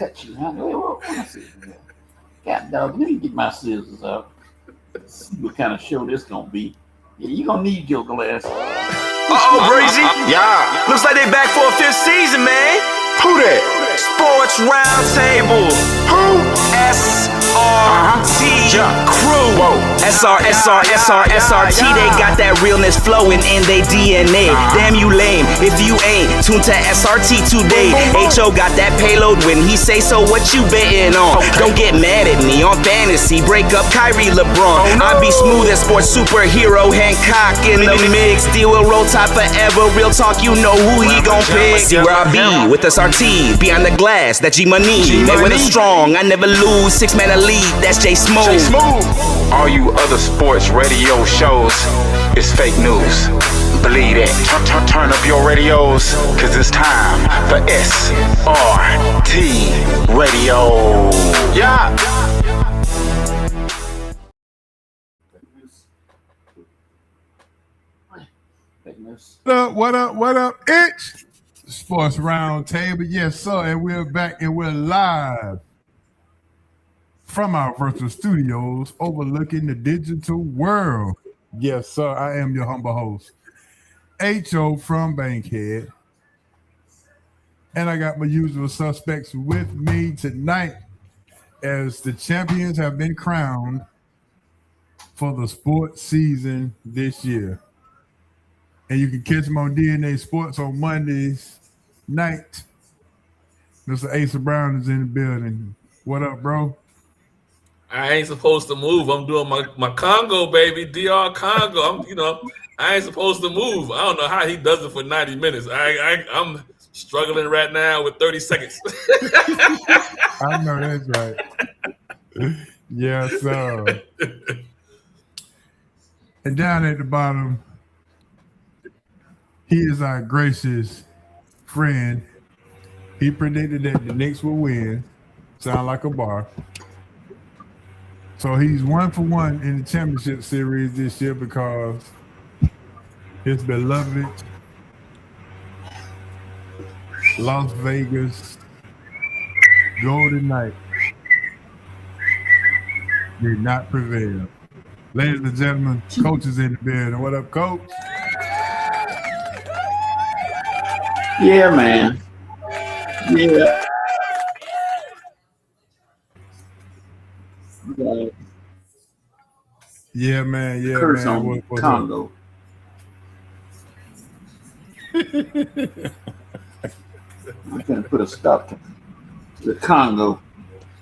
cut you. Huh? Let me see. God dog, let me get my scissors out. See what kind of show this gonna be. Yeah, you gonna need your glasses. Breezy. Yeah. Looks like they back for a fifth season, man. Who that? Sports Roundtable. Who? SRT Crew. Whoa. SRT. They got that realness flowing in they DNA. Damn you lame if you ain't tuned to SRT today. HO got that payload when he say so. What you betting on? Don't get mad at me on fantasy. Break up Kyrie LeBron. I be smooth as sports superhero Hancock in the mix. Deal with roll top forever. Real talk, you know who he gon' pick. See where I be with SRT. Behind the glass, that G-Money. They with a strong, I never lose. 6-man elite, that's J Smooth. All you other sports radio shows is fake news. Believe that. Turn up your radios, cause it's time for SRT Radio. Yeah. What up, Itch? Sports Roundtable, yes, sir, and we're back and we're live from our virtual studios overlooking the digital world. Yes, sir, I am your humble host, HO from Bankhead, and I got my usual suspects with me tonight as the champions have been crowned for the sports season this year. And you can catch them on DNA Sports on Mondays night. Mr. Asa Brown is in the building. What up, bro? I ain't supposed to move. I'm doing my Congo, baby. DR Congo. I ain't supposed to move. I don't know how he does it for 90 minutes. I'm struggling right now with 30 seconds. I know that's right. Yes, sir. And down at the bottom, he is our gracious friend. He predicted that the Knicks will win. Sound like a bar. So he's 1 for 1 in the championship series this year because his beloved Las Vegas Golden Knights did not prevail. Ladies and gentlemen, Coach is in the building. What up, Coach? Yeah, man. Yeah. Yeah, man. Yeah, Curse man. on Congo. I'm gonna put a stop to the Congo.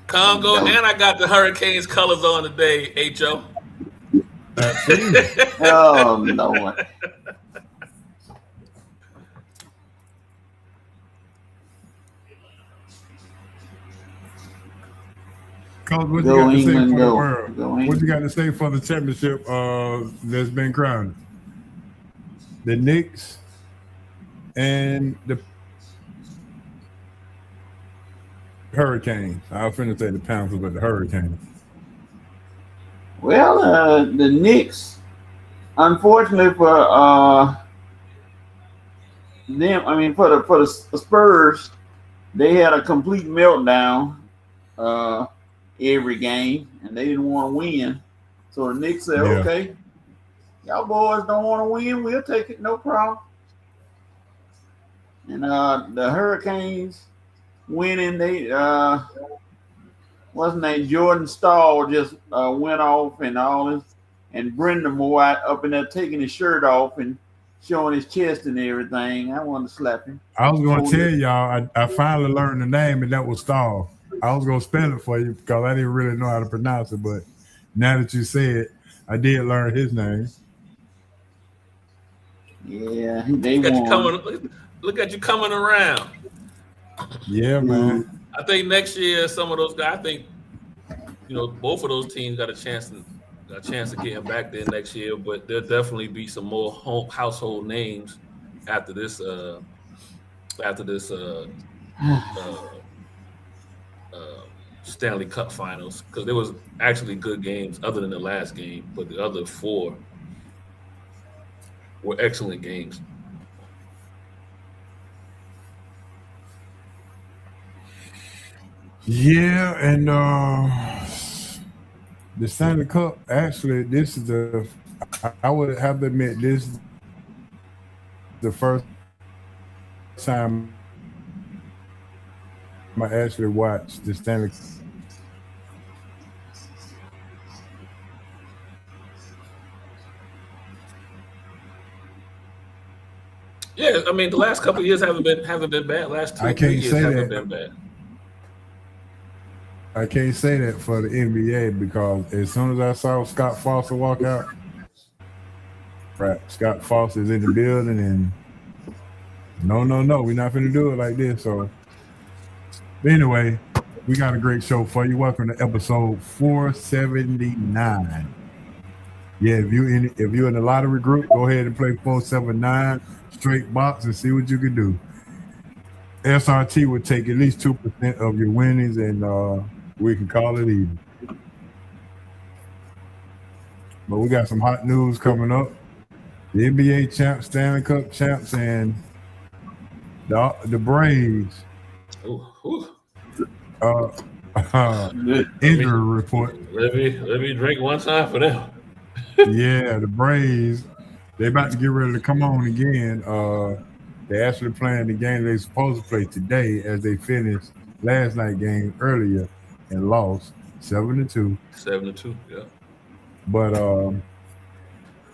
Congo, and I got the Hurricanes colors on today, HO. Oh, Lord. Coach, what you got to say for the world? What you got to say for the championship that's been crowned? The Knicks and the Hurricanes. I was finna say the Panthers, but the Hurricanes. Well, the Knicks, unfortunately for them, for the Spurs, they had a complete meltdown every game, and they didn't want to win. So the Knicks said, okay, y'all boys don't want to win, we'll take it, no problem. And the Hurricanes winning, they what's his name, Jordan Stahl just went off and all this, and Brendan Moore up in there taking his shirt off and showing his chest and everything. I wanted to slap him. I was going to tell y'all, I finally learned the name, and that was Stahl. I was going to spell it for you because I didn't really know how to pronounce it, but now that you say it, I did learn his name. Yeah, they won. Look at you coming around. Yeah, man. I think next year some of those guys, I think, both of those teams got a chance to get him back there next year, but there'll definitely be some more household names after this Stanley Cup Finals, because there was actually good games other than the last game, but the other 4 were excellent games. Yeah, and the Stanley Cup. Actually, this is the. I would have to admit this is the first time I actually watched the Stanley Cup Yeah, I mean the last couple of years haven't been bad. Last I 2 3 can't years say haven't that. been bad. I can't say that for the NBA because as soon as I saw Scott Foster walk out, right, Scott Foster is in the building, and no, we're not going to do it like this. So, but anyway, we got a great show for you. Welcome to episode 479. Yeah, if you're in the lottery group, go ahead and play 479 straight box and see what you can do. SRT would take at least 2% of your winnings, and we can call it even. But we got some hot news coming up. The NBA champs, Stanley Cup champs, and the Braves. Injury report. Let me drink one time for them. Yeah, the Braves. They about to get ready to come on again. They actually playing the game they supposed to play today as they finished last night game earlier and lost 7-2. 7-2, yeah. But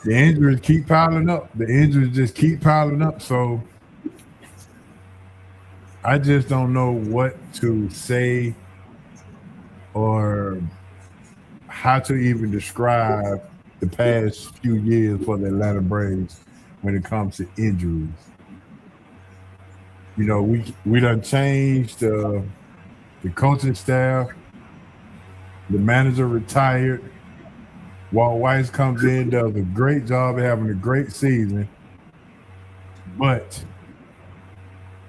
the injuries keep piling up. The injuries just keep piling up. So I just don't know what to say or how to even describe the past few years for the Atlanta Braves when it comes to injuries. You know, we done changed the coaching staff. The manager retired. Walt Weiss comes in, does a great job of having a great season, but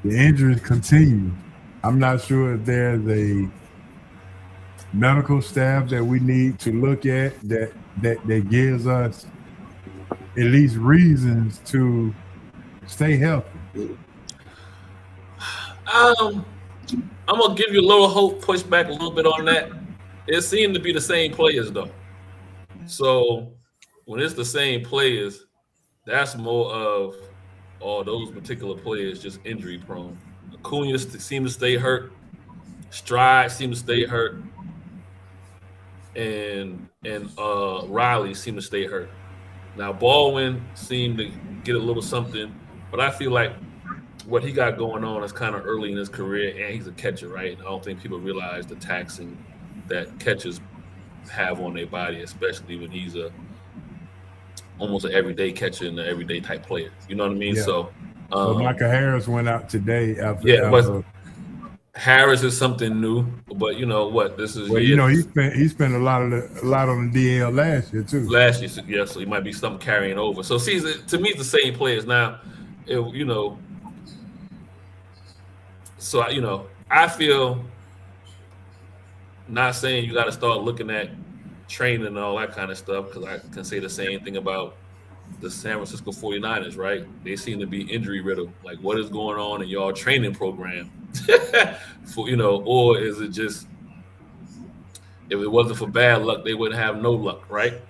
the injuries continue. I'm not sure if there's a medical staff that we need to look at that gives us at least reasons to stay healthy. I'm gonna give you a little hope, push back a little bit on that. It seemed to be the same players though. So when it's the same players, that's more of all those particular players just injury prone. Acuna seemed to stay hurt. Stride seemed to stay hurt. And Riley seemed to stay hurt. Now Baldwin seemed to get a little something, but I feel like what he got going on is kind of early in his career, and he's a catcher, right? I don't think people realize the taxing that catchers have on their body, especially when he's almost an everyday catcher and an everyday type player. You know what I mean? Yeah. So Michael Harris went out today after. Yeah, but Harris is something new. But you know what? This is he spent a lot on the DL last year too. Last year, yeah. So he might be something carrying over. So see, to me, it's the same players now. So I feel, not saying you got to start looking at training and all that kind of stuff, because I can say the same thing about the San Francisco 49ers, right? They seem to be injury riddled. Like, what is going on in y'all training program? Or is it just, if it wasn't for bad luck, they wouldn't have no luck, right?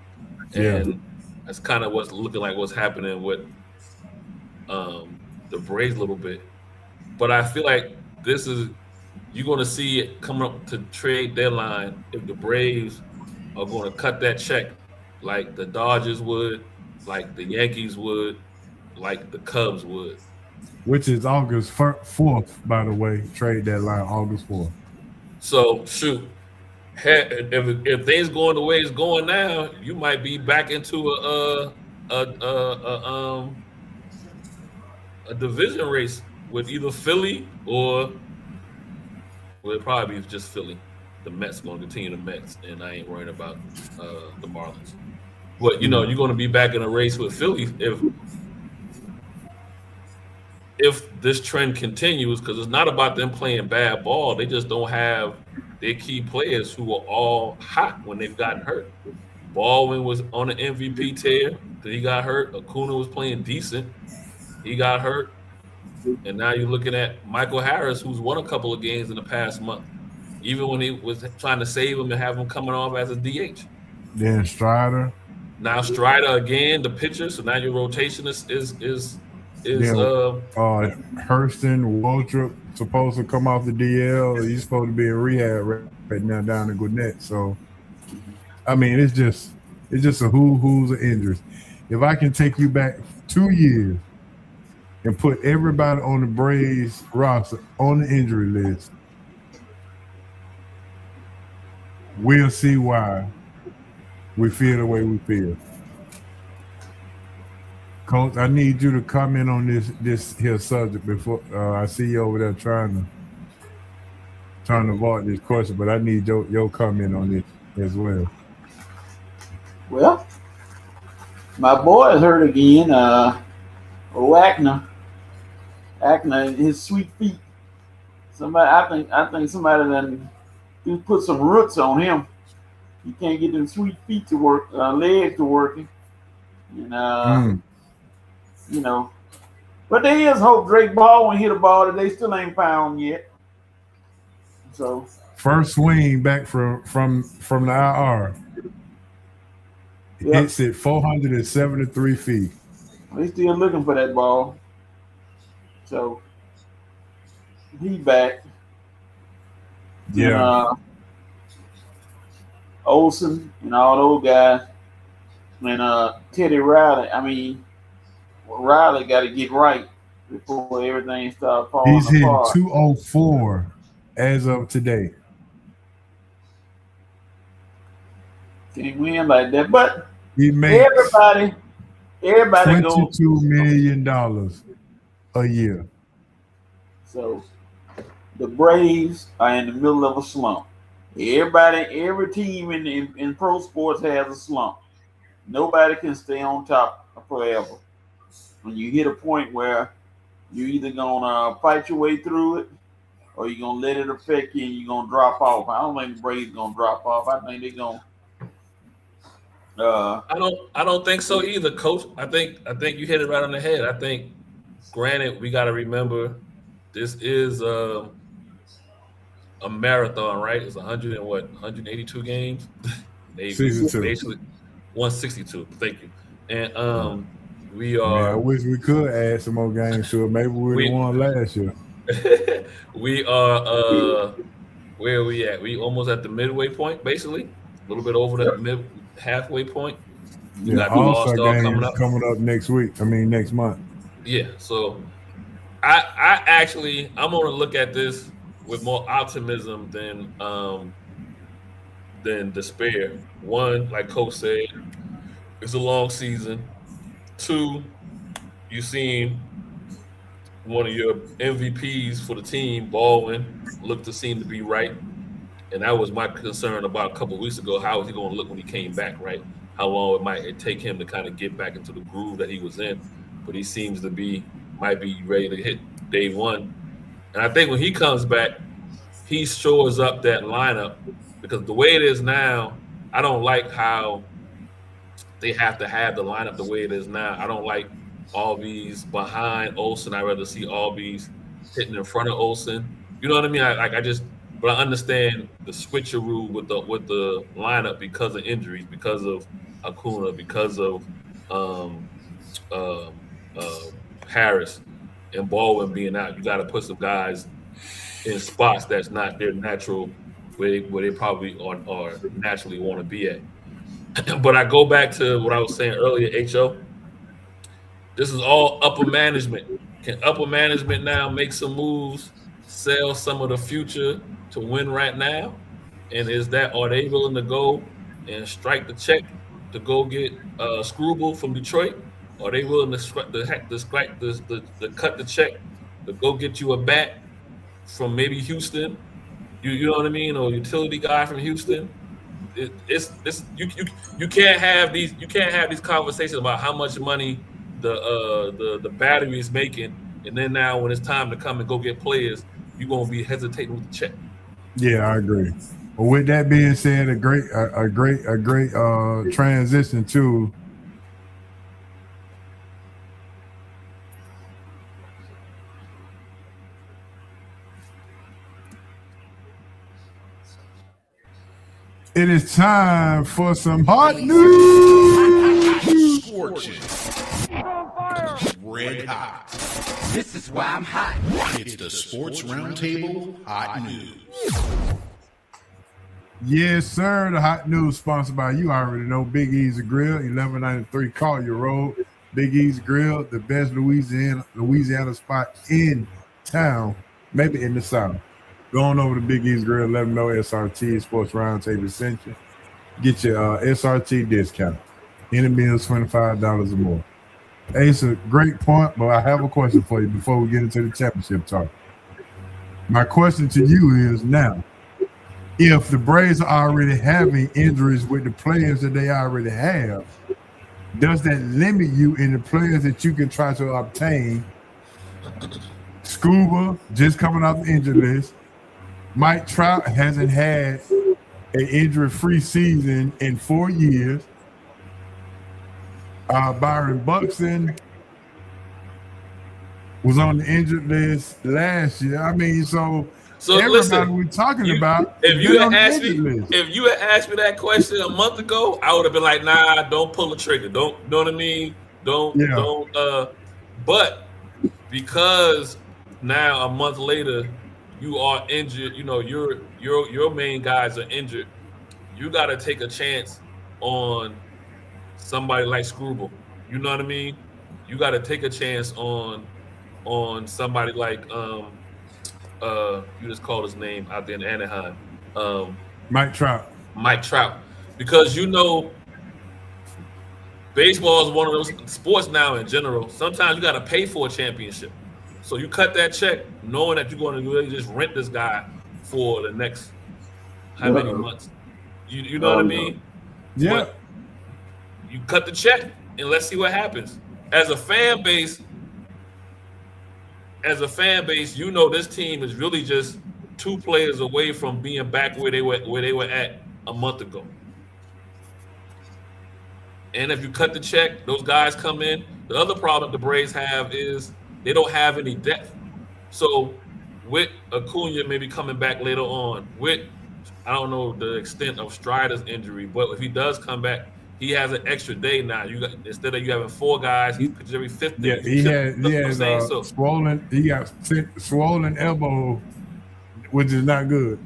Yeah. And that's kind of what's looking like what's happening with the Braves a little bit. But I feel like you're going to see it coming up to trade deadline if the Braves are going to cut that check like the Dodgers would, like the Yankees would, like the Cubs would. Which is August 4th, by the way, trade deadline, August 4th. So, shoot, if things going the way it's going now, you might be back into a division race with either Philly or, well, it'd probably be just Philly. The Mets going to continue the Mets, and I ain't worrying about the Marlins. But you're going to be back in a race with Philly if this trend continues, because it's not about them playing bad ball. They just don't have their key players who are all hot when they've gotten hurt. Baldwin was on an MVP tear, then he got hurt. Acuna was playing decent, he got hurt. And now you're looking at Michael Harris, who's won a couple of games in the past month. even when he was trying to save him and have him coming off as a DH. Then Strider. Now Strider again, the pitcher. So now your rotation is Then Hurston Waldrop supposed to come off the DL. He's supposed to be in rehab right now down in Gwinnett. So I mean, it's just a who's of injuries. If I can take you back 2 years and put everybody on the Braves roster on the injury list, we'll see why we feel the way we feel. Coach, I need you to comment on this here subject before I see you over there trying to avoid this question, but I need your comment on this as well. Well, my boy is hurt again. Wagner, his sweet feet. I think somebody then put some roots on him. He can't get them sweet feet to work, legs to working, and you know. But there is hope. Drake Baldwin hit a ball that they still ain't found yet. So first swing back from the IR. yep. Hits it 473 feet. They still looking for that ball. So he back. Yeah. And, Olsen and all those guys. And Teddy Riley. I mean, Riley got to get right before everything starts falling He's hitting apart. 204 as of today. Can't win like that. But he makes everybody $22 million a year. So the Braves are in the middle of a slump. Every team in pro sports has a slump. Nobody can stay on top forever. When you hit a point where you're either gonna fight your way through it, or you're gonna let it affect you and you're gonna drop off. I don't think the Braves gonna drop off. I think they're gonna. I don't think so either, Coach. I think you hit it right on the head. I think, granted, we got to remember this is a marathon, right? It's 182 games. Basically 162. Thank you. And we are. Man, I wish we could add some more games to it. Maybe we won last year. We are. Where are we at? We almost at the midway point, basically. A little bit over that halfway point. We got the All-Star game coming up next week. I mean, next month. Yeah. So I'm going to look at this with more optimism than despair. One, like Coach said, it's a long season. Two, you've seen one of your MVPs for the team, Baldwin, look to seem to be right. And that was my concern about a couple of weeks ago. How is he going to look when he came back, right? How long it might take him to kind of get back into the groove that he was in. But he seems to might be ready to hit day one. And I think when he comes back, he shores up that lineup, because the way it is now, I don't like how they have to have the lineup the way it is now. I don't like Albies behind Olsen. I'd rather see Albies hitting in front of Olsen. You know what I mean? But I understand the switcheroo with the lineup because of injuries, because of Acuna, because of Harris and Baldwin being out. You got to put some guys in spots that's not their natural, where they probably are naturally want to be at. But I go back to what I was saying earlier, H.O. This is all upper management. Can upper management now make some moves, sell some of the future to win right now? And are they willing to go and strike the check to go get Screwball from Detroit? Are they willing to cut the check to go get you a bat from maybe Houston? You know what I mean? Or a utility guy from Houston? You can't have these conversations about how much money the battery is making, and then now when it's time to come and go get players, you're gonna be hesitating with the check. Yeah, I agree. Well, with that being said, a great transition to It is time for some hot news. Scorching. Red hot. This is why I'm hot. It's the Sports Roundtable Hot News. Yes, sir. The hot news sponsored by, you already know, Big Easy Grill, 1193 Collier Road. Big Easy Grill, the best Louisiana spot in town, maybe in the South. Going over to Big Easy Grill, let them know SRT Sports Roundtable sent you. Get your SRT discount. Any meals $25 or more. Hey, it's a great point, but I have a question for you before we get into the championship talk. My question to you is now, if the Braves are already having injuries with the players that they already have, does that limit you in the players that you can try to obtain? Scuba, just coming off the injury list. Mike Trout hasn't had an injury-free season in 4 years. Byron Buxton was on the injured list last year. I mean, so everybody listen, we're talking about. If you had asked me that question a month ago, I would have been like, nah, don't pull the trigger. Don't, you know what I mean? Don't. But because now a month later, you are injured. You know, your main guys are injured. You got to take a chance on somebody like Scrubble. You know what I mean? You got to take a chance on somebody like you just called his name out there in Anaheim. Mike Trout. Because baseball is one of those sports now in general. Sometimes you got to pay for a championship. So you cut that check knowing that you're going to really just rent this guy for the next how many months. You know what I mean? Yeah. But you cut the check and let's see what happens. As a fan base, you know this team is really just 2 players away from being back where they were at a month ago. And if you cut the check, those guys come in. The other problem the Braves have is they don't have any depth. So with Acuna maybe coming back later on, I don't know the extent of Strider's injury, but if he does come back, he has an extra day now. Instead of you having 4 guys, he's pitching every 5th day. Yeah, he has swollen. He got swollen elbow, which is not good.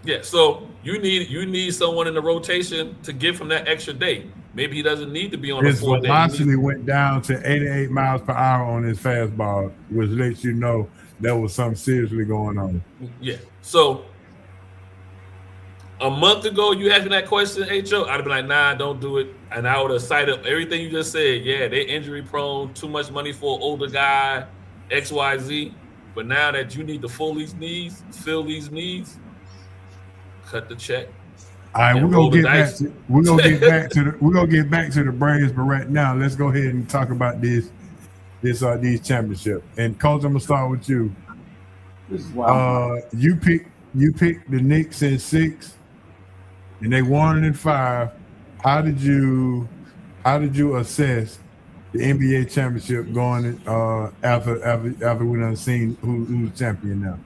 Yeah, so you need someone in the rotation to give him that extra day. Maybe he doesn't need to be on the 4th day. His velocity went down to 88 miles per hour on his fastball, which lets you know there was something seriously going on. Yeah. So a month ago, you asked me that question, HO, I'd have been like, nah, don't do it. And I would have cited everything you just said. Yeah, they're injury prone, too much money for an older guy, XYZ. But now that you need to fill these needs, cut the check. All right, we're gonna get back to the Braves, but right now, let's go ahead and talk about these championships. And Coach, I'm gonna start with you. You picked the Knicks in 6, and they won in 5. How did you assess the NBA championship going after we done seen who's champion now?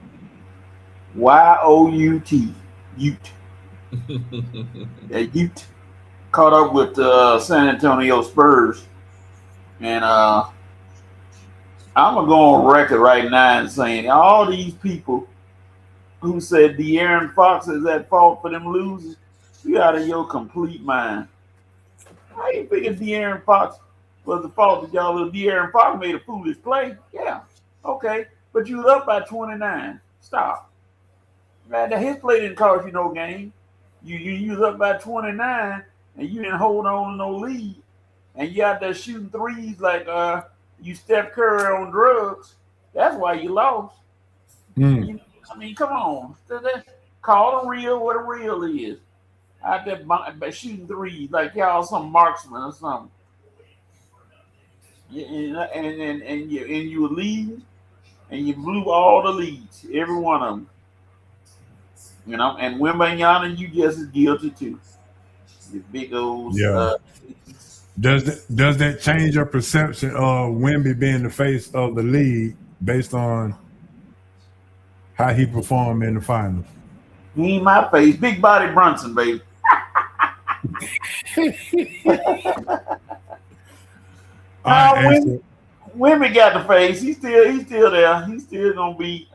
YOUT. Ute. Yeah, Ute caught up with San Antonio Spurs, and I'm gonna go on record right now and saying all these people who said De'Aaron Fox is at fault for them losing, you out of your complete mind. How you figure De'Aaron Fox was the fault that y'all little De'Aaron Fox made a foolish play? Yeah, okay, but you was up by 29. Stop. Man, his play didn't cost you no game. You was up by 29 and you didn't hold on to no lead. And you out there shooting threes like you Steph Curry on drugs. That's why you lost. I mean, come on. Call them real what a real is. Out there shooting threes like y'all some marksman or something. And you were leading and you blew all the leads, every one of them. You know, and Wembanyama, you just as guilty too. The big old Does that change your perception of Wemby being the face of the league based on how he performed in the finals? He in my face. Big body Brunson, baby. Wimmy got the face. He's still there. He's still gonna be.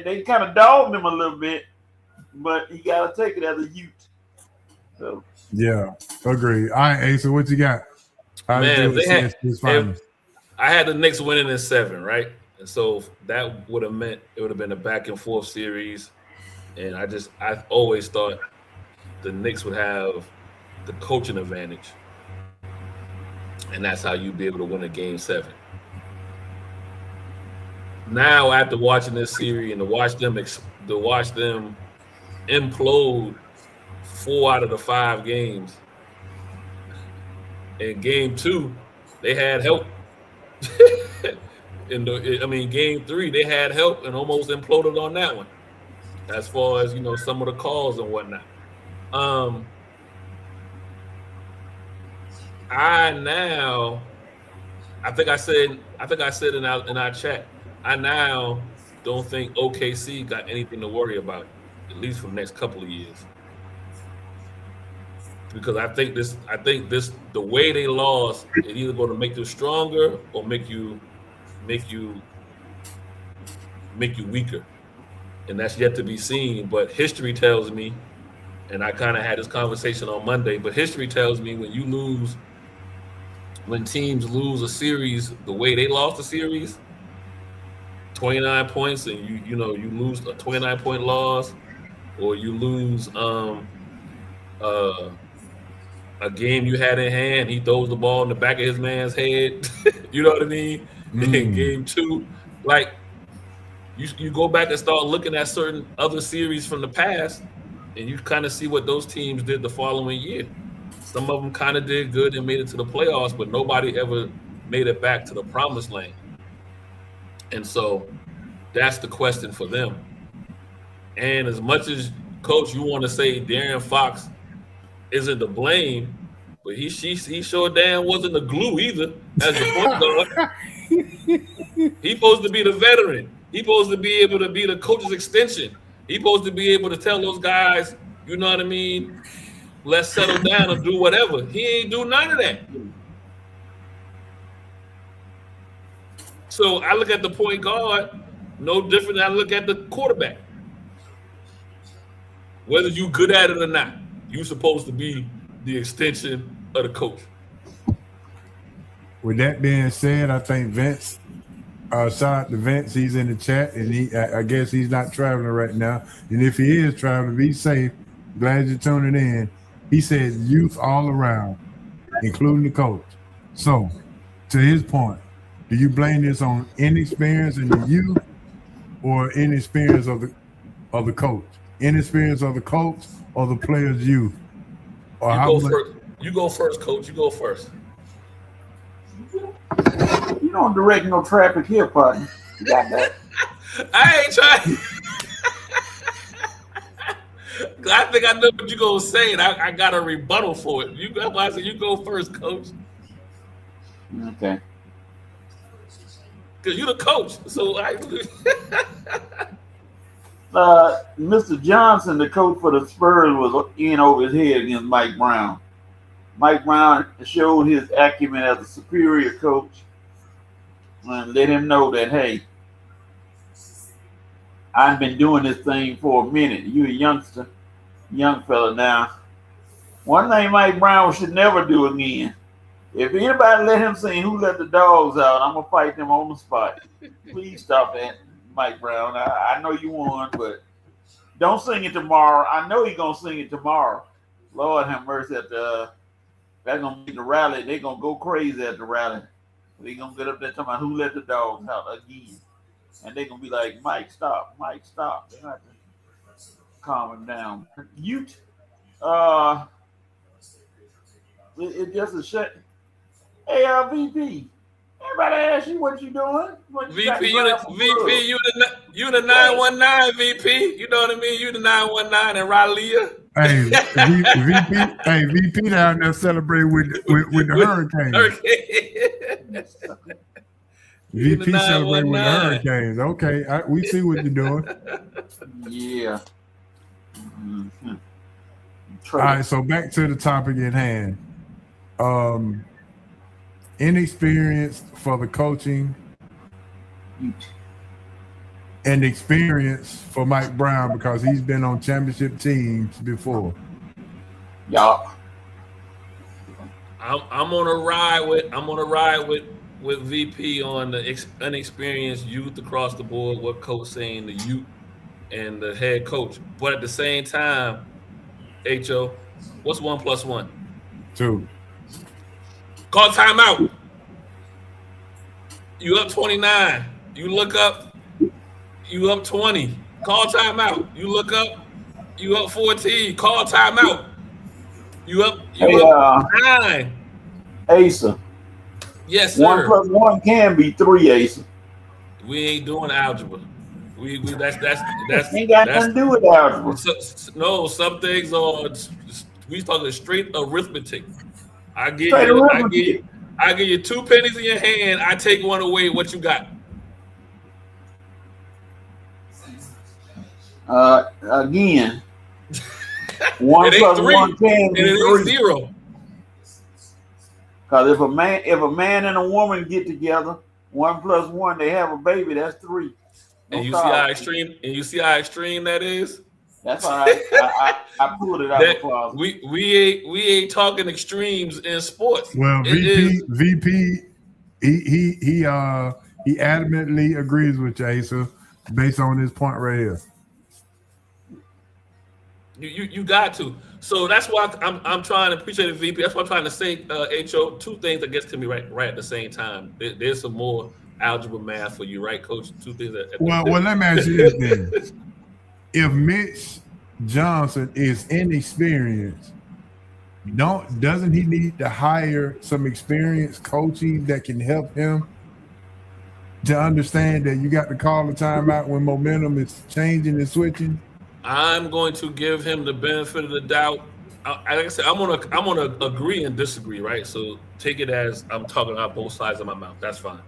They kind of dogged him a little bit, but he got to take it as a youth. So. Yeah, agree. All right, Asa, what you got? Man, if I had the Knicks winning in 7, right? And so that would have meant it would have been a back and forth series. And I always thought the Knicks would have the coaching advantage. And that's how you'd be able to win a game 7. Now, after watching this series and to watch them implode 4 out of the 5 games, in game 2, they had help. Game 3, they had help and almost imploded on that one. As far as some of the calls and whatnot. I think I said in our chat, I now don't think OKC got anything to worry about, at least for the next couple of years. Because I think the way they lost is either going to make you stronger or make you weaker. And that's yet to be seen. But history tells me, and I kind of had this conversation on Monday, but history tells me when teams lose a series the way they lost the series, 29 points, and you lose a 29-point loss, or you lose a game you had in hand, he throws the ball in the back of his man's head. You know what I mean? In game 2, like you go back and start looking at certain other series from the past, and you kind of see what those teams did the following year. Some of them kind of did good and made it to the playoffs, but nobody ever made it back to the promised land. And so that's the question for them. And as much as, Coach, you want to say De'Aaron Fox isn't to blame, but he sure damn wasn't the glue either as the point guard. He's supposed to be the veteran. He's supposed to be able to be the coach's extension. He's supposed to be able to tell those guys, you know what I mean, let's settle down and do whatever. He ain't do none of that. So I look at the point guard no different than I look at the quarterback. Whether you good at it or not, you're supposed to be the extension of the coach. With that being said, I think Vince, shout out to Vince, he's in the chat, and I guess he's not traveling right now. And if he is traveling, be safe. Glad you're tuning in. He said youth all around, including the coach. So, to his point, do you blame this on inexperience in the youth or inexperience of the coach? Inexperience of the coach or the player's youth? Or you go first, Coach. You go first. You don't direct no traffic here, partner. You got that? I ain't trying. I think I know what you're gonna say, and I got a rebuttal for it. You go first, Coach. Okay. Because you're the coach, so Mr. Johnson, the coach for the Spurs, was in over his head against Mike Brown. Mike Brown showed his acumen as a superior coach and let him know that, hey, I've been doing this thing for a minute. You a young fella now. One thing Mike Brown should never do again. If anybody let him sing Who Let the Dogs Out, I'm going to fight them on the spot. Please stop that, Mike Brown. I know you won, but don't sing it tomorrow. I know you're going to sing it tomorrow. Lord have mercy. They're going to be the rally. They're going to go crazy at the rally. They're going to get up there talking about Who Let the Dogs Out again. And they're going to be like, Mike, stop. Mike, stop. They have to calm him down. It's just a shit. Hey, VP. Everybody ask you what you doing. VP, you the 919 VP. You know what I mean? You the 919 and Raleigh. Hey, VP down there celebrating with the Hurricanes. VP celebrating with the Hurricanes. Okay, we see what you're doing. Yeah. Mm-hmm. All right, so back to the topic at hand. Inexperience for the coaching and experience for Mike Brown because he's been on championship teams before. Yeah. I'm gonna ride with VP on the inexperienced youth across the board. What coach saying the youth and the head coach, but at the same time, HO, what's 1 + 1? 2. Call timeout. You up 29. You look up. You up 20. Call timeout. You look up. You up 14. Call timeout. You up 9. Asa. Yes, sir. 1 + 1 can be 3, Asa. We ain't doing algebra. We that's ain't got nothing to do with algebra. No, some things are we talking straight arithmetic. I give you 2 pennies in your hand. I take one away. What you got? Again, 1 + 1 can be 3. 0. Because if a man and a woman get together, 1 + 1, they have a baby. That's 3. No and you problem. see how extreme that is. That's all right. I pulled it out of the closet. We ain't talking extremes in sports. Well, VP, he adamantly agrees with you, Asa, based on this point right here. You got to. So that's why I'm trying to appreciate the VP. That's what I'm trying to say, HO. 2 things that gets to me right at the same time. There's some more algebra math for you, right, Coach? 2 things. Well, let me ask you this then. If Mitch Johnson is inexperienced, doesn't he need to hire some experienced coaching that can help him to understand that you got to call the timeout when momentum is changing and switching? I'm going to give him the benefit of the doubt. Like I said, I'm gonna agree and disagree, right? So take it as I'm talking out both sides of my mouth. That's fine.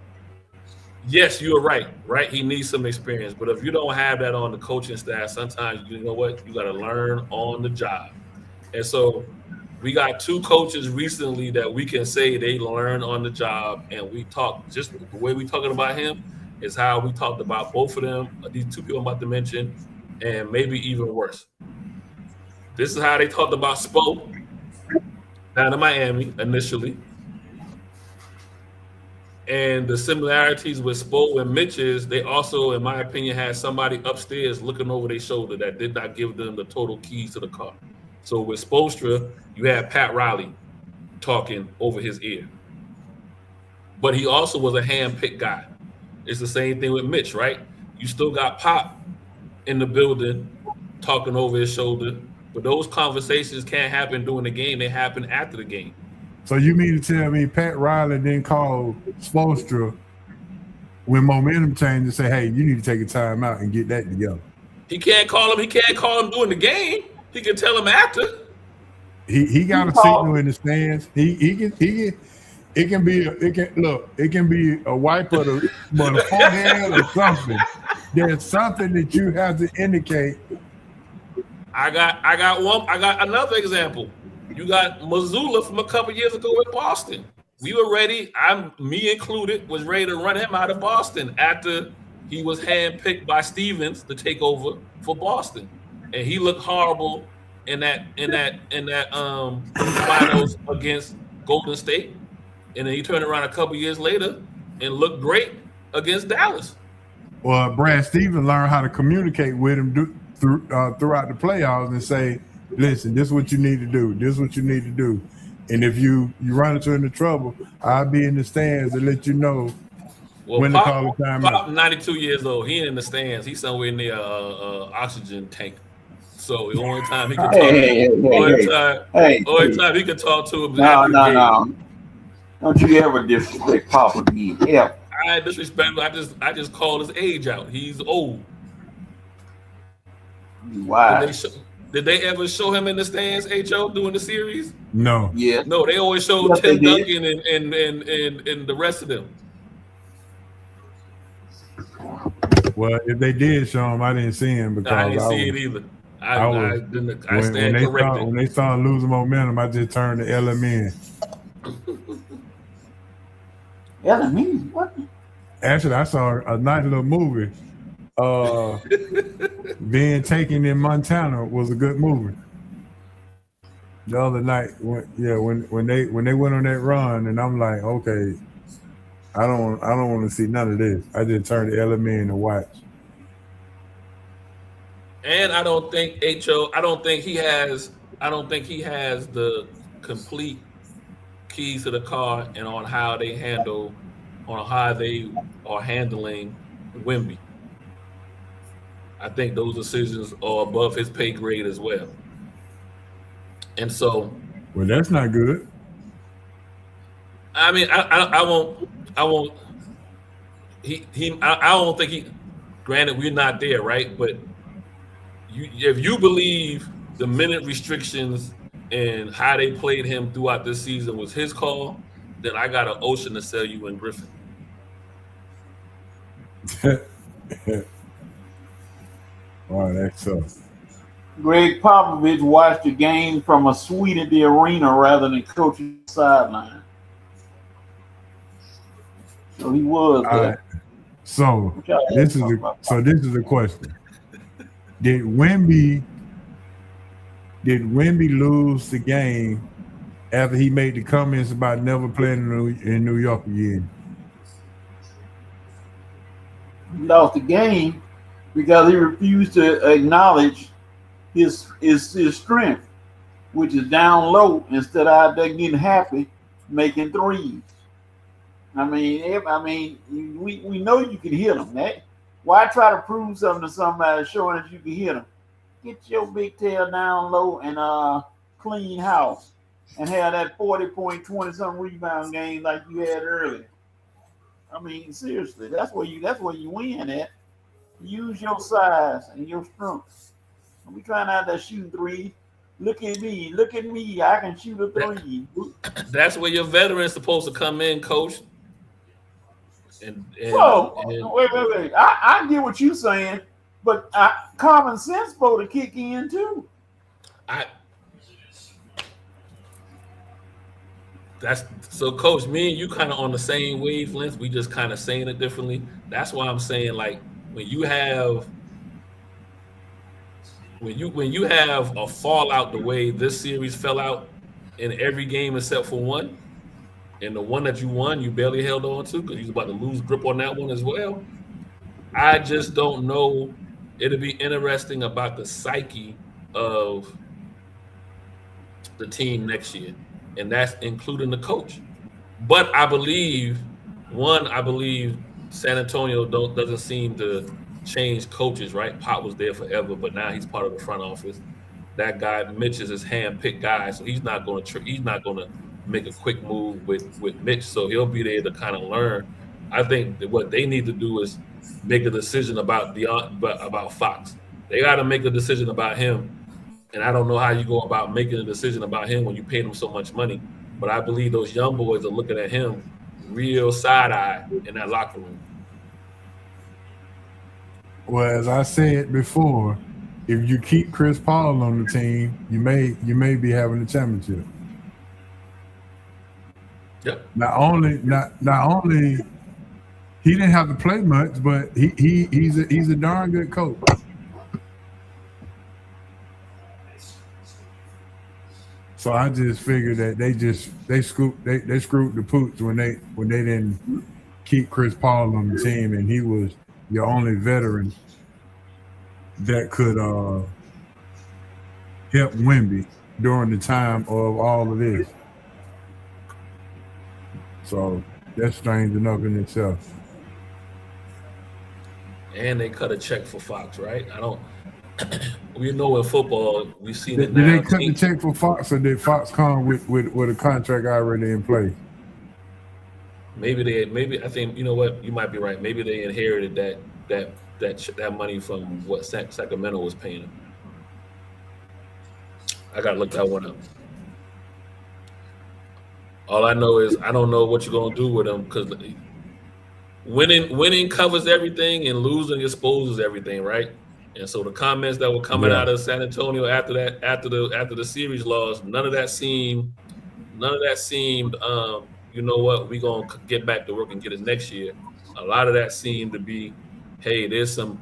Yes, you're right. He needs some experience, but if you don't have that on the coaching staff, sometimes you know what, you got to learn on the job. And so we got 2 coaches recently that we can say they learn on the job, and we talk just the way we talking about him is how we talked about both of them. These 2 people I'm about to mention. And maybe even worse. This is how they talked about Spo down in Miami initially. And the similarities with Spo and Mitch is they also, in my opinion, had somebody upstairs looking over their shoulder that did not give them the total keys to the car. So with Spoelstra, you had Pat Riley talking over his ear. But he also was a hand-picked guy. It's the same thing with Mitch, right? You still got Pop in the building talking over his shoulder, but those conversations can't happen during the game. They happen after the game. So you mean to tell me Pat Riley didn't call Spoelstra when momentum changed and say, hey, you need to take a timeout and get that together? He can't call him during the game. He can tell him after. He got a signal in the stands. It can be a wipe of the forehead or something. There's something that you have to indicate. I got another example. You got Missoula from a couple years ago with Boston. We were ready, me included, was ready to run him out of Boston after he was handpicked by Stevens to take over for Boston. And he looked horrible in that finals against Golden State. And then he turned around a couple years later and looked great against Dallas. Well, Brad Stevens learned how to communicate with him throughout the playoffs and say, listen, this is what you need to do. This is what you need to do. And if you run into trouble, I'll be in the stands to let you know when to call the timeout. Pop, 92 years old. He ain't in the stands. He's somewhere near oxygen tank. So the only time he can talk, only time he can talk to him. No. Don't you ever disrespect Pop again? Yeah. I disrespect him. I just called his age out. He's old. Wow. Did they ever show him in the stands, HO, during the series? No. Yeah. No, they always showed Tim Duncan and the rest of them. Well, if they did show him, I didn't see him because I didn't see it either. I stand corrected. When they started losing momentum, I just turned to LMN. LMN? What? Actually, I saw a nice little movie. Being Taken in Montana was a good movie. The other night, when they went on that run, and I'm like, okay, I don't want to see none of this. I just turned to LMN to watch. And I don't think I don't think he has the complete keys to the car and on how they are handling Wemby. I think those decisions are above his pay grade as well. And so, well, that's not good. I mean, I won't. I don't think he. Granted, we're not there, right? But if you believe the minute restrictions and how they played him throughout this season was his call, then I got an ocean to sell you in Griffin. Wow, that's so. Greg Popovich watched the game from a suite at the arena rather than coaching the sideline. So he was there. Right. So this is the question. Did Wemby lose the game after he made the comments about never playing in New York again? He lost the game because he refused to acknowledge his strength, which is down low instead of out there getting happy making threes. I mean, we know you can hit them. Why try to prove something to somebody showing that you can hit them? Get your big tail down low and clean house and have that 40-point, 20-something rebound game like you had earlier. I mean, seriously, that's where you win at. Use your size and your strength. We trying out there shooting three. Look at me, I can shoot a three. That's where your veteran's supposed to come in, coach. Wait. I get what you're saying, but common sense supposed to kick in too. So, coach, me and you kind of on the same wavelength. We just kind of saying it differently. That's why I'm saying, like, when you have a fallout the way this series fell out in every game except for one, and the one that you won, you barely held on to because you was about to lose grip on that one as well. I just don't know. It'll be interesting about the psyche of the team next year, and that's including the coach. But I believe San Antonio doesn't seem to change coaches, right? Pop was there forever, but now he's part of the front office. That guy Mitch is his hand-picked guy, so he's not going to make a quick move with Mitch, so he'll be there to kind of learn. I think that what they need to do is make a decision about Fox. They got to make a decision about him, and I don't know how you go about making a decision about him when you paid him so much money. But I believe those young boys are looking at him real side-eye in that locker room. Well, as I said before, if you keep Chris Paul on the team, you may be having a championship. Yep. Not only he didn't have to play much, but he's a darn good coach. So I just figured that they screwed the pooch when they didn't keep Chris Paul on the team, and he was your only veteran that could help Wemby during the time of all of this. So that's strange enough in itself. And they cut a check for Fox, right? We know in football, we've seen it now. Did they cut the check for Fox, or did Fox come with a contract already in place? Maybe I think, you know what, you might be right. Maybe they inherited that money from what Sacramento was paying them. I gotta look that one up. All I know is I don't know what you're gonna do with them, because winning covers everything and losing exposes everything, right? And so the comments that were coming out of San Antonio after the series loss, none of that seemed, you know what, we're gonna get back to work and get it next year. A lot of that seemed to be, hey, there's some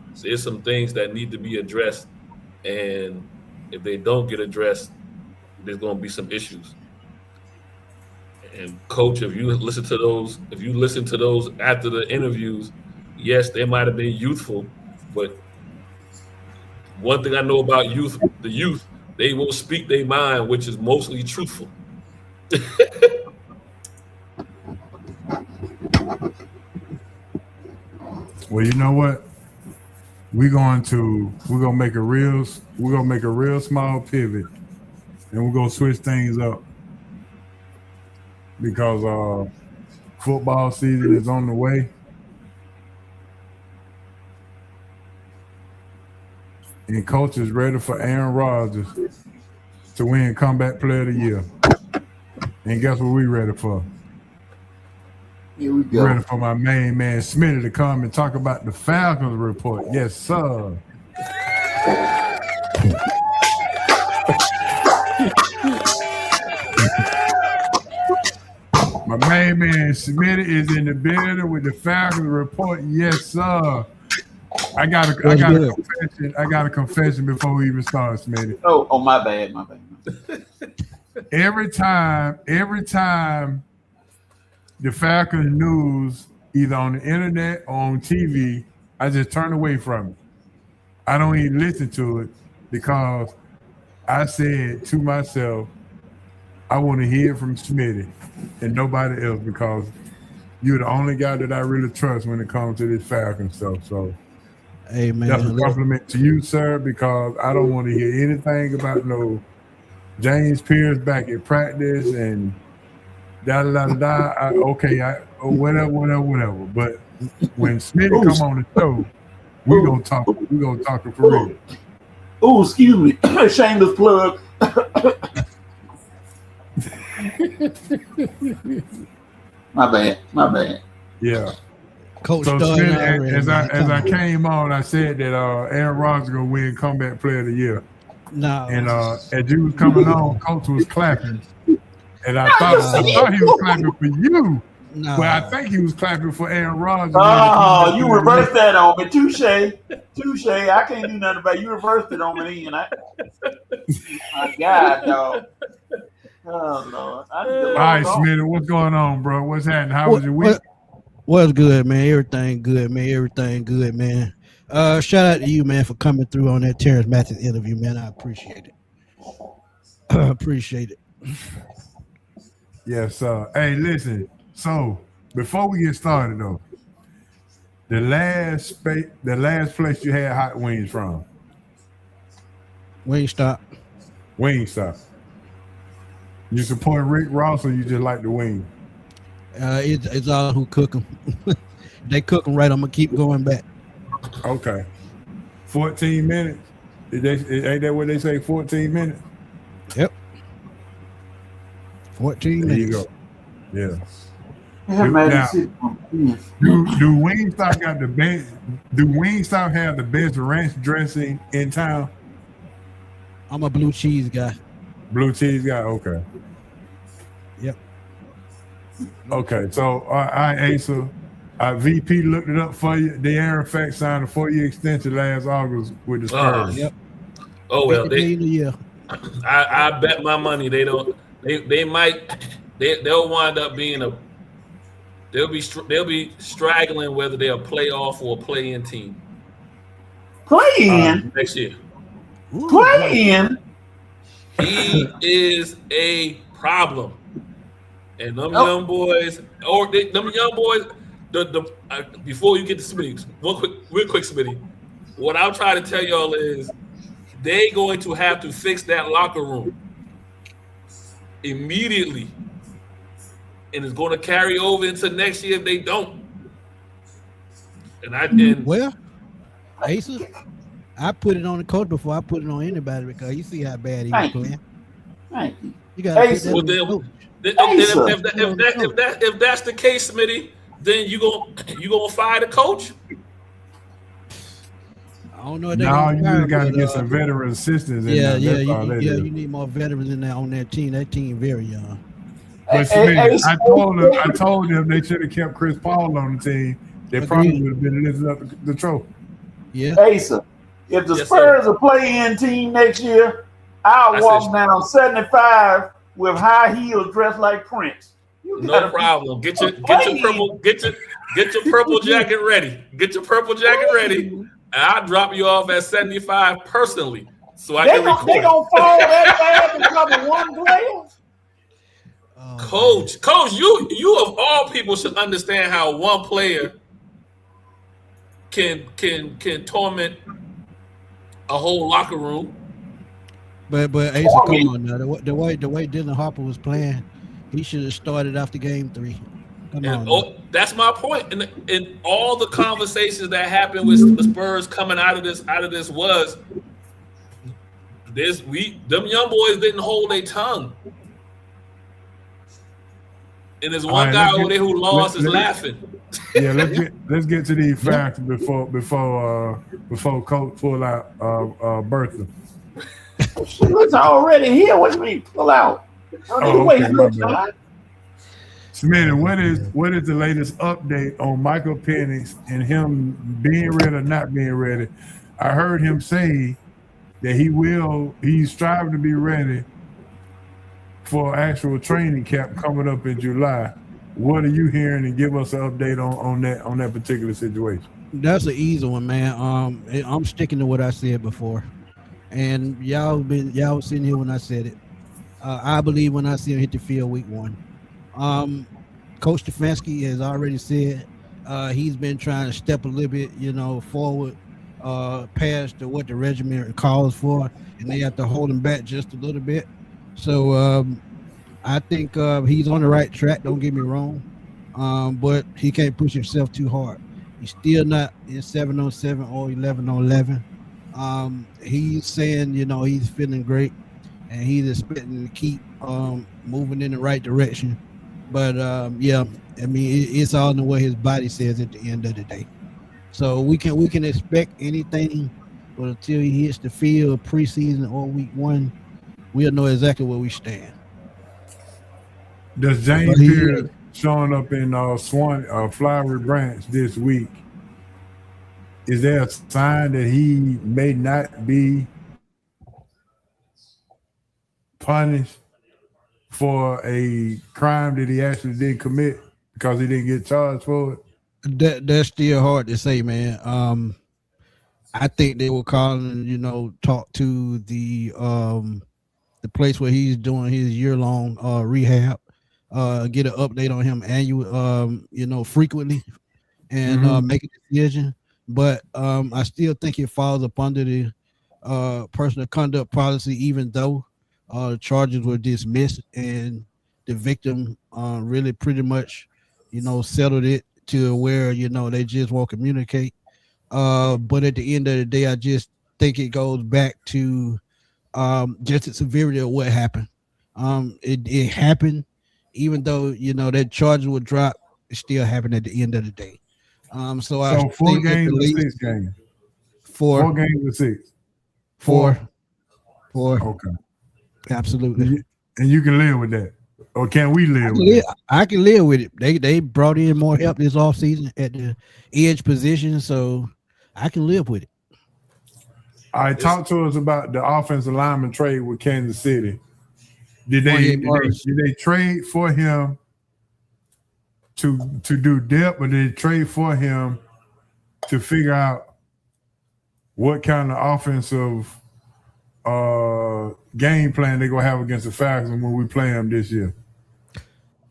things that need to be addressed, and if they don't get addressed, there's gonna be some issues. And coach, if you listen to those after the interviews, yes, they might have been youthful, but one thing I know about the youth, they will speak their mind, which is mostly truthful. Well, you know what? We're gonna make a real small pivot, and we're gonna switch things up because football season is on the way. And coach is ready for Aaron Rodgers to win Comeback Player of the Year. And guess what we ready for? Here we go. We're ready for my main man Smitty to come and talk about the Falcons report. Yes, sir. My main man Smitty is in the building with the Falcons report. Yes, sir. I got a confession. I got a confession before we even start, Smitty. Oh, my bad. Every time the Falcons news, either on the internet or on TV, I just turn away from it. I don't even listen to it because I said to myself, I want to hear from Smitty and nobody else because you're the only guy that I really trust when it comes to this Falcon stuff. So, hey man, that's a compliment to you, sir, because I don't want to hear anything about no James Pierce back at practice and whatever. But when Smitty come on the show, we're gonna talk it for real. Oh, excuse me. Shameless plug. My bad. Yeah. Coach, so Smitty, as I came on, I said that Aaron Rodgers gonna win Comeback Player of the Year. No. And as you was coming on, Coach was clapping. And I thought he was clapping for you. No. But I think he was clapping for Aaron Rodgers. Oh, you reversed that on me. Touche. I can't do nothing about it. You reversed it on me. And my God, dog. Oh, Lord. All right, Smitty, what's going on, bro? What's happening? How was your week? What's good, man? Everything good, man. Shout out to you, man, for coming through on that Terrence Mathis interview, man. I appreciate it. Yes, sir. Hey, listen. So before we get started, though, the last place you had hot wings from? Wingstop. You support Rick Ross, or you just like the wing? It's all who cook them. They cook them right. I'm gonna keep going back. Okay. 14 minutes. Ain't that what they say? 14 minutes. Yep. 14 there minutes. You go. Yeah. Now, do Wingstop got the best? Do Wingstop have the best ranch dressing in town? I'm a blue cheese guy. Blue cheese guy. Okay. Yep. Okay. So, all right, Asa. VP looked it up for you. De'Aaron Fact signed a 4-year extension last August with the Spurs. Yep. Oh well, I bet my money they don't. They'll wind up being they'll be straggling whether they're a playoff or a play-in team. Play-in next year. Play-in. He is a problem, and them young boys, before you get to Smitty, real quick, Smitty. What I'm trying to tell y'all is they're going to have to fix that locker room immediately, and it's going to carry over into next year if they don't. Well, Asa, I put it on the coach before I put it on anybody because you see how bad he was playing. Thank you. You got to if that's the case, Smitty, then you gonna fire the coach? I don't know if they're Now gonna you fire just him, got to but, get some veteran assistants in yeah, there. That's all that is. you need more veterans in there on that team. That team very young. But Hey, I told them they should have kept Chris Paul on the team. They probably Agreed. would have been lifting up the trophy. Yeah. Asa, if the Yes, Spurs sir. are play-in team next year, I'll I walk said- down 75 with high heels dressed like Prince. You No gotta be problem. Get your play-in. purple jacket ready. Get your purple jacket ready. And I'll drop you off at 75 personally, so I They can gonna record. fall that fast because of one player. Coach, you of all people should understand how one player can torment a whole locker room. But Asa, come on now. The way Dylan Harper was playing, he should have started after game 3. Come on. And that's my point. And in all the conversations that happened with the Spurs coming out of this was them young boys didn't hold their tongue. And there's one guy over there who lost is laughing. Yeah, let's get to these facts before Coach pull out Bertha. It's already here. What do you mean pull out? Okay, my bad. Smitty, what is the latest update on Michael Penix and him being ready or not being ready? I heard him say that he's striving to be ready for actual training camp coming up in July. What are you hearing, and give us an update on that particular situation? That's an easy one, man. I'm sticking to what I said before, and y'all was sitting here when I said it. I believe when I see him hit the field week 1. Coach Stefanski has already said he's been trying to step a little bit, forward, past what the regiment calls for, and they have to hold him back just a little bit. So I think he's on the right track. Don't get me wrong, but he can't push himself too hard. He's still not in 7-on-7 or 11-on-11. He's saying, he's feeling great, and he's expecting to keep moving in the right direction. But yeah, I mean, it's all in what his body says at the end of the day. So we can expect anything, but until he hits the field preseason or week 1, we'll know exactly where we stand. Does James Pierce showing up in Flowery Branch this week? Is there a sign that he may not be punished for a crime that he actually did commit because he didn't get charged for it? That's still hard to say, man. I think they will call and talk to the place where he's doing his year-long rehab, get an update on him annual, frequently, and make a decision. But I still think it falls up under the personal conduct policy, even though the charges were dismissed and the victim really pretty much, settled it to where, they just won't communicate. But at the end of the day, I just think it goes back to just the severity of what happened. It happened, even though, that charges were dropped, it still happened at the end of the day. So I 4 games or 6 games? 4 games or 6? 4. Okay. Absolutely. And you can live with that. Or can we live with it? I can live with it. They brought in more help this offseason at the edge position, so I can live with it. All right, talk to us about the offensive lineman trade with Kansas City. Did they trade for him to do depth, or did they trade for him to figure out what kind of offensive game plan they're gonna have against the Falcons when we play them this year?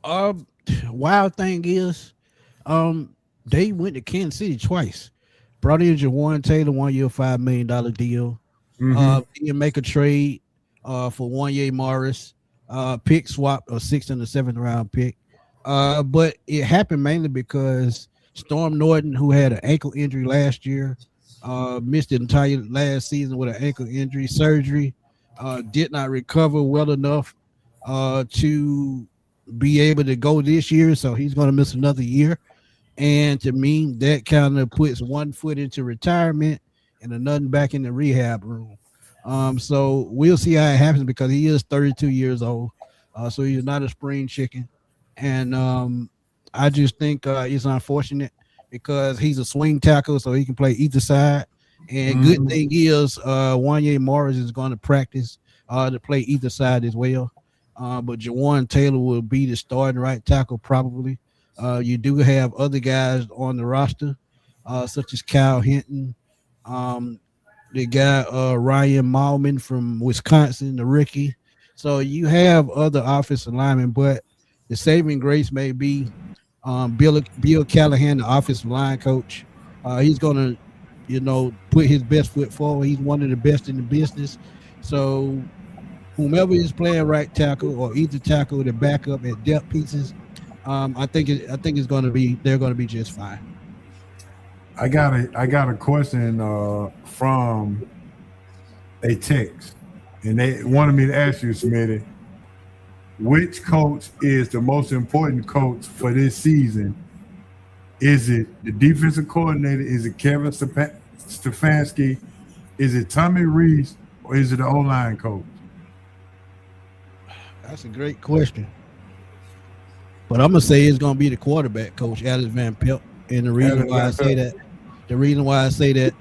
Wild thing is, they went to Kansas City twice. Brought in Jawan Taylor, 1 year, $5 million deal. Didn't make a trade for Wanye Morris. Pick swap, a 6th and a 7th round pick. But it happened mainly because Storm Norton, who had an ankle injury last year, missed the entire last season with an ankle injury surgery, did not recover well enough to be able to go this year. So he's going to miss another year. And to me, that kind of puts one foot into retirement and nothing back in the rehab room. So we'll see how it happens because he is 32 years old. So he's not a spring chicken. And I just think it's unfortunate because he's a swing tackle, so he can play either side. And good thing is, Wanye Morris is going to practice to play either side as well. But Jawan Taylor will be the starting right tackle probably. You do have other guys on the roster, such as Kyle Hinton, the guy Ryan Malman from Wisconsin, the rookie. So you have other offensive linemen, but the saving grace may be Bill Callahan, the offensive line coach. He's gonna, put his best foot forward. He's one of the best in the business. So whomever is playing right tackle or either tackle the backup at depth pieces, I think it's going to be they're going to be just fine. I got a question from a text, and they wanted me to ask you, Smitty, which coach is the most important coach for this season? Is it the defensive coordinator? Is it Kevin Stefanski? Is it Tommy Rees? Or is it the O-line coach? That's a great question. But I'm going to say it's going to be the quarterback coach, Alex Van Pelt. And the reason why I say that,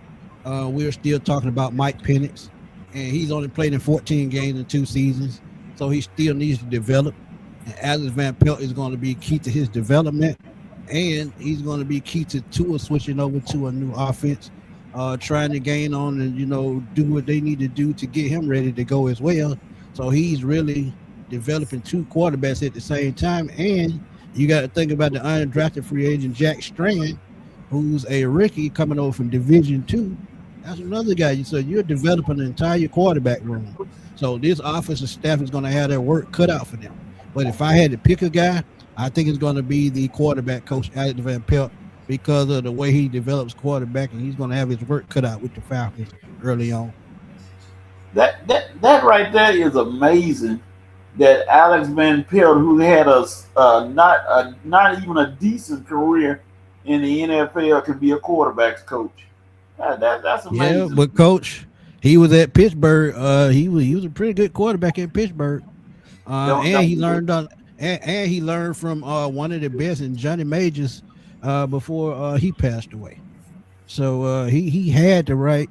we're still talking about Mike Penix, and he's only played in 14 games in 2 seasons, so he still needs to develop. And Alex Van Pelt is going to be key to his development, and he's going to be key to Tua switching over to a new offense, trying to gain on and do what they need to do to get him ready to go as well. So he's really developing 2 quarterbacks at the same time, and you got to think about the undrafted free agent Jack Strand, who's a rookie coming over from Division II. That's another guy. So you're developing an entire quarterback room. So this offensive staff is going to have their work cut out for them. But if I had to pick a guy, I think it's going to be the quarterback coach, Alex Van Pelt, because of the way he develops quarterback, and he's going to have his work cut out with the Falcons early on. That right there is amazing. That Alex Van Pelt, who had not even a decent career in the NFL, could be a quarterback's coach. That's amazing. Yeah, but coach, he was at Pittsburgh. He was a pretty good quarterback at Pittsburgh, and he learned from one of the best in Johnny Majors before he passed away. So he had the right,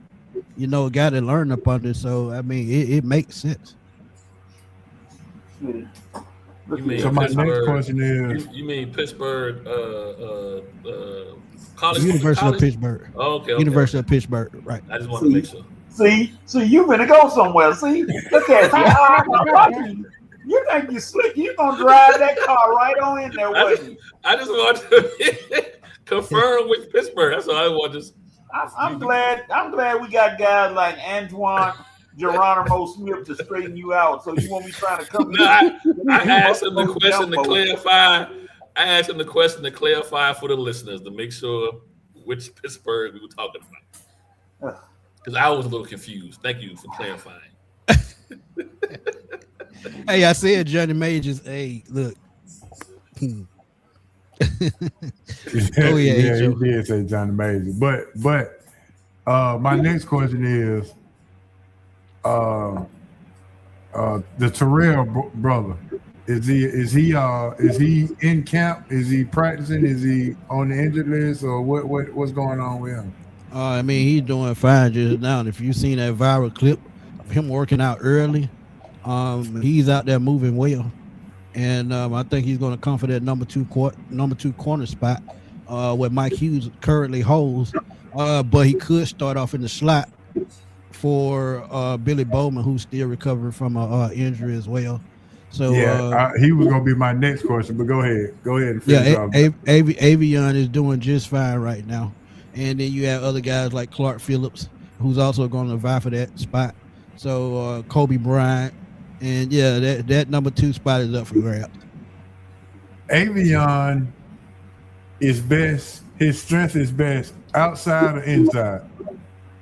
guy to learn up under. So I mean, it makes sense. So my next question is: You mean Pittsburgh? College? University of Pittsburgh. Oh, okay. University of Pittsburgh, right? I just want to make sure. See, you gonna go somewhere. See, look at you. You think you slick? You gonna drive that car right on in there with you? I just want to confirm with Pittsburgh. That's all I want to. I'm glad we got guys like Antoine Geronimo Smith to straighten you out, so you won't be trying to come. No, I asked him the question to clarify. I asked him the question to clarify for the listeners to make sure which Pittsburgh we were talking about. Because I was a little confused. Thank you for clarifying. Hey, I said Johnny Majors. Hey, look. Oh yeah, he did say Johnny Majors. But my next question is the Terrell brother. Is he in camp? Is he practicing? Is he on the injured list, or what's going on with him? I mean, he's doing fine just now. And if you've seen that viral clip of him working out early, he's out there moving well, and I think he's going to come for that number two corner spot, where Mike Hughes currently holds. But he could start off in the slot for Billy Bowman, who's still recovering from an injury as well. So he was gonna be my next question, but go ahead. Avion is doing just fine right now, and then you have other guys like Clark Phillips, who's also going to vie for that spot. So Kobe Bryant, and that number 2 spot is up for grabs. Avion is best. His strength is best outside or inside,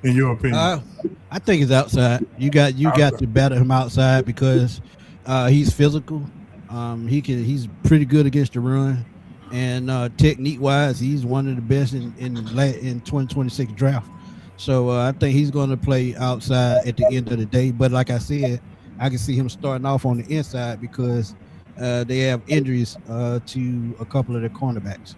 in your opinion? I think it's outside. You got to battle him outside because he's physical. He's pretty good against the run, and technique wise, he's one of the best in 2026 draft. So I think he's going to play outside at the end of the day. But like I said, I can see him starting off on the inside because they have injuries to a couple of their cornerbacks.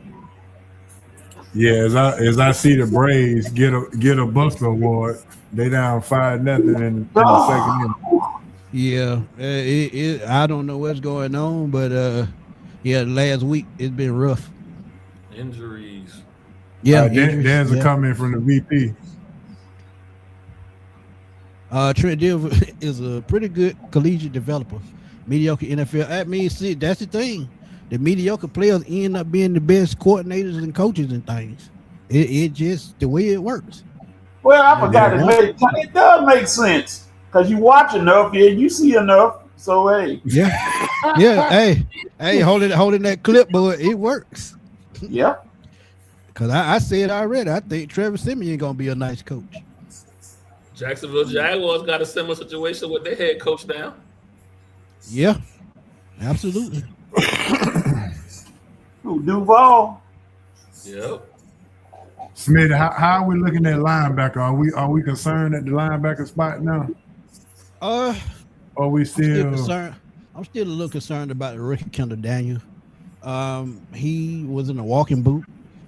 Yeah, as I see the Braves get a Buster Award, they down 5-0 in the second inning. Yeah, I don't know what's going on, but yeah, last week it's been rough. Injuries. Yeah, Dan's a comment from the VP. Trent Dilfer is a pretty good collegiate developer, mediocre NFL. I mean, see, that's the thing. The mediocre players end up being the best coordinators and coaches and things. It just the way it works. Well, I forgot it does make sense because you watch enough, you see enough. So hey, yeah, hey, holding that clipboard, it works. Yep. Because I said already, I think Trevor Siemian gonna be a nice coach. Jacksonville Jaguars got a similar situation with their head coach now. Yeah, absolutely. Who, Duval? Yep. Smith, how are we looking at linebacker? Are we concerned at the linebacker spot now? Are we still concerned? I'm still a little concerned about the rookie Kendall Daniel. He was in a walking boot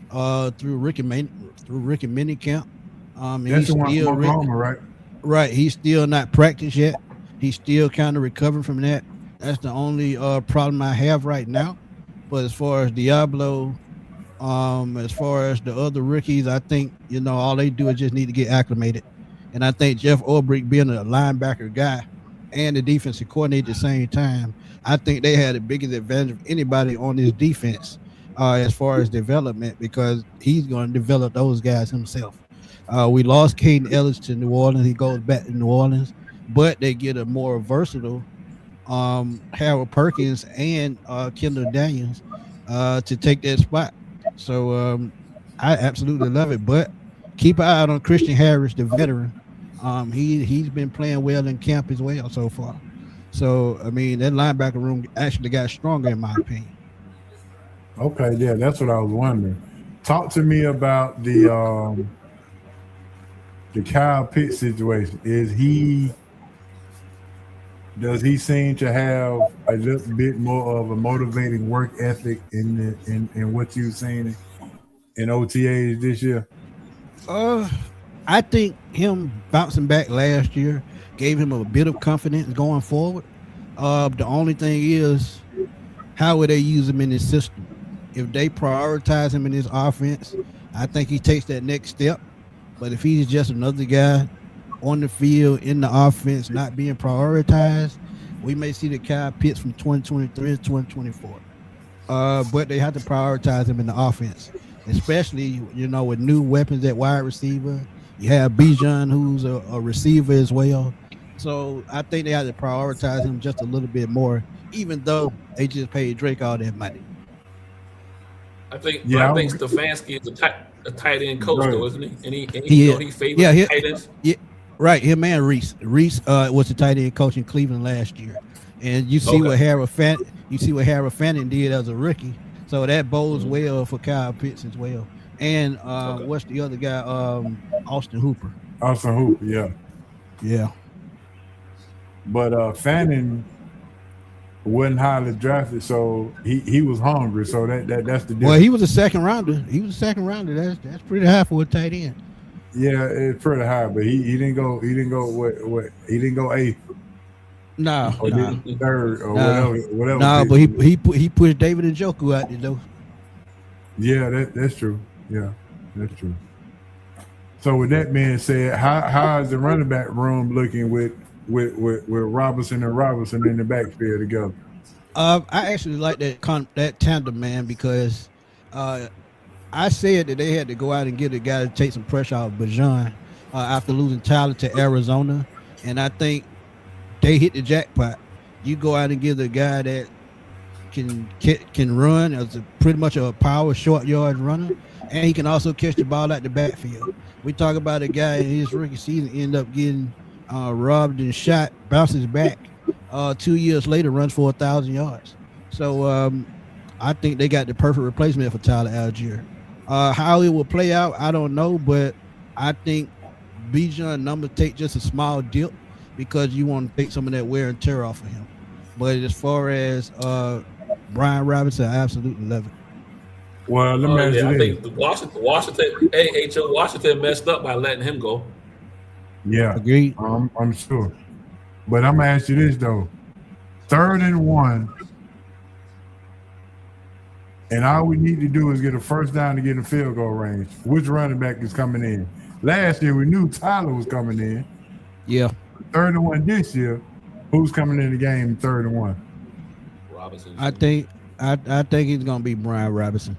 through Ricky mini camp. That's the one from Oklahoma, right? Right. He's still not practiced yet. He's still kind of recovering from that. That's the only problem I have right now. But as far as Diablo, as far as the other rookies, I think, all they do is just need to get acclimated. And I think Jeff Ulbrich being a linebacker guy and the defensive coordinator at the same time, I think they had the biggest advantage of anybody on this defense as far as development, because he's going to develop those guys himself. We lost Caden Ellis to New Orleans. He goes back to New Orleans, but they get a more versatile Harold Perkins and Kendall Daniels to take that spot. So I absolutely love it. But keep an eye out on Christian Harris, the veteran. He's been playing well in camp as well so far. So I mean, that linebacker room actually got stronger in my opinion. Okay, yeah, that's what I was wondering. Talk to me about the Kyle Pitts situation. Does he seem to have a little bit more of a motivating work ethic in what you've seen in OTAs this year? I think him bouncing back last year gave him a bit of confidence going forward. The only thing is, how would they use him in his system? If they prioritize him in his offense, I think he takes that next step. But if he's just another guy on the field in the offense not being prioritized, we may see the Kyle Pitts from 2023 to 2024. But they have to prioritize him in the offense, especially, with new weapons at wide receiver. You have Bijan, who's a receiver as well. So I think they have to prioritize him just a little bit more, even though they just paid Drake all that money. I think Stefanski is a tight end coach, though, isn't he? And he favors tight ends. Yeah, right. Him and Reese. Reese was the tight end coach in Cleveland last year, and you see what Harold Fanning did as a rookie. So that bodes well for Kyle Pitts as well. And what's the other guy? Austin Hooper. Austin Hooper, yeah. Yeah. But Fanning wasn't highly drafted, so he was hungry. So that's the difference. Well, he was a second rounder. That's pretty high for a tight end. Yeah, it's pretty high, but he didn't go. He didn't go eighth. No, third or whatever. No, but he pushed David and Njoku out there though. Yeah, that's true. Yeah, that's true. So with that being said, how is the running back room looking with Robinson and Robinson in the backfield together? I actually like that tandem, man, because I said that they had to go out and get a guy to take some pressure off Bijan after losing Tyler to Arizona, and I think they hit the jackpot. You go out and give the guy that can run as pretty much a power short yard runner, and he can also catch the ball out the backfield. We talk about a guy in his rookie season end up getting robbed and shot, bounces back 2 years later, runs for 1,000 yards. So I think they got the perfect replacement for Tyler Algier. How it will play out, I don't know, but I think Bijan numbers take just a small dip because you want to take some of that wear and tear off of him. But as far as Brian Robinson, I absolutely love it. Well, let me ask I you think this. Washington messed up by letting him go. Yeah, Agreed. I'm sure. But I'm gonna ask you this though: 3rd and 1, and all we need to do is get a first down to get in field goal range. Which running back is coming in? Last year we knew Tyler was coming in. Yeah. 3rd and 1 this year. Who's coming in the game 3rd and 1? Robinson. I think it's gonna be Brian Robinson.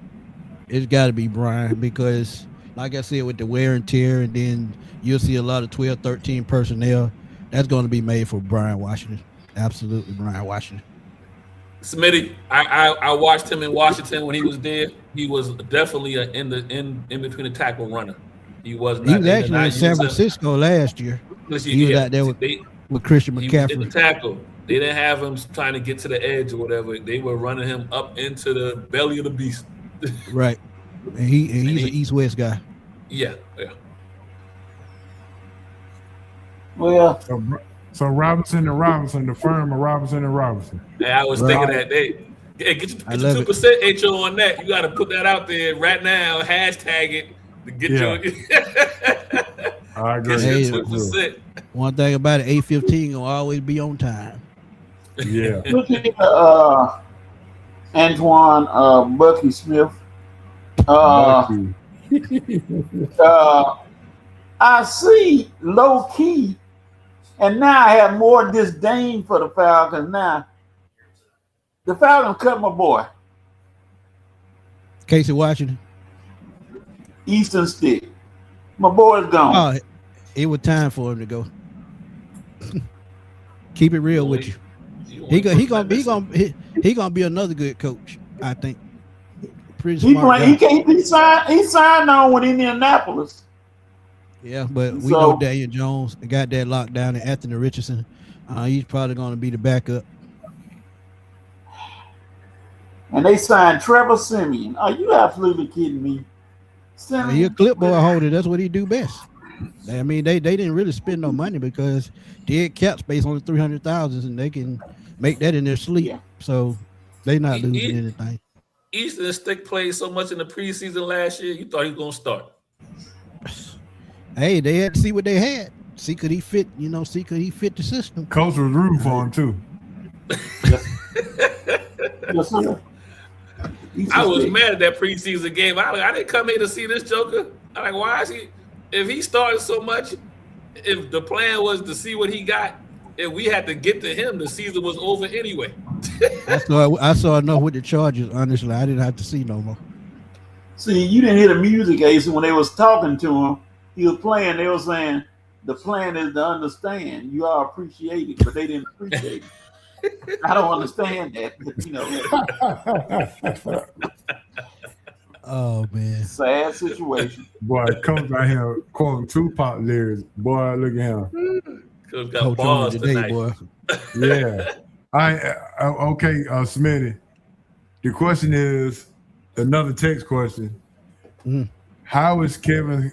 It's got to be Brian because, like I said, with the wear and tear, and then you'll see a lot of 12, 13 personnel. That's going to be made for Brian Washington. Absolutely, Brian Washington. Smitty, I watched him in Washington when he was there. He was definitely in between the tackle runner. He was not. He was actually in San Francisco last year. He was out there with Christian McCaffrey. He was in the tackle. They didn't have him trying to get to the edge or whatever. They were running him up into the belly of the beast. Right. And he's an East-West guy. Yeah. Well, so Robinson and Robinson, the firm of Robinson and Robinson. Yeah, I was thinking that day. Hey, get your 2% HO on that. You got to put that out there right now. Hashtag it to get your. I agree. Get your 2%. One thing about it, 8:15 will always be on time. Yeah. Look at Antoine Bucky Smith. I see low key, and now I have more disdain for the Falcons. Now, the Falcons cut my boy, Casey Washington. Eastern Stick. My boy's gone. Oh, it was time for him to go. Keep it real with you. He gonna be another good coach, I think. Pretty smart guy. He signed on with Indianapolis. Yeah, but we know Daniel Jones got that locked down, and Anthony Richardson, he's probably going to be the backup. And they signed Trevor Siemian. Are you absolutely kidding me? He's a clipboard holder. That's what he do best. I mean, they didn't really spend no money because dead cap space only 300,000, and they can make that in their sleep. Yeah. So they not losing anything. Eastern Stick played so much in the preseason last year. You thought he was going to start. Hey, they had to see what they had. See could he fit? See could he fit the system? Coach was rooting for him too. Yes, sir. I was mad at that preseason game. I didn't come here to see this Joker. I'm like, why is he? If he started so much, if the plan was to see what he got, if we had to get to him, the season was over anyway. I saw enough with the Chargers. Honestly, I didn't have to see no more. See, you didn't hear the music, Ace, when they was talking to him. He was playing. They were saying the plan is to understand. You all appreciate it, but they didn't appreciate it. I don't understand that, but Oh man, sad situation. Boy, Coach out here quoting Tupac lyrics. Boy, look at him. Coach got balls today, boy. Yeah. Okay, Smitty. The question is another text question. How is Kevin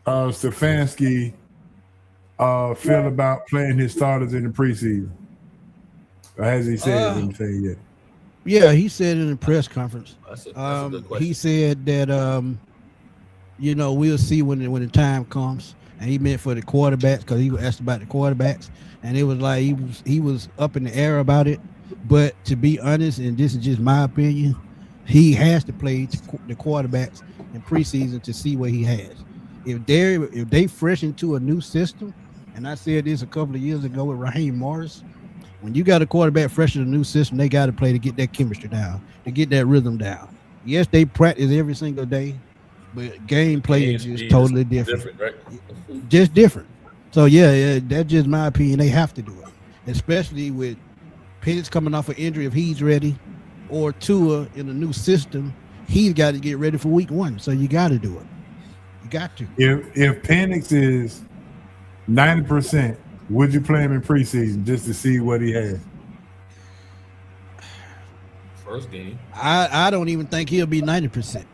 Stefanski feel about playing his starters in the preseason? Or has he said anything yet? Yeah, he said in the press conference. That's a good question. He said that we'll see when the time comes, and he meant for the quarterbacks because he was asked about the quarterbacks, and it was like he was up in the air about it. But to be honest, and this is just my opinion, he has to play the quarterbacks in preseason to see what he has. If they fresh into a new system, and I said this a couple of years ago with Raheem Morris, when you got a quarterback fresh in a new system, they got to play to get that chemistry down, to get that rhythm down. Yes, they practice every single day, but gameplay is just totally different. Right? Just different. So yeah, that's just my opinion. They have to do it, especially with Penix coming off an injury if he's ready, or Tua in a new system. He's got to get ready for week 1. So you got to do it. You got to. If Penix is 90%, would you play him in preseason just to see what he has? First game. I don't even think he'll be 90%.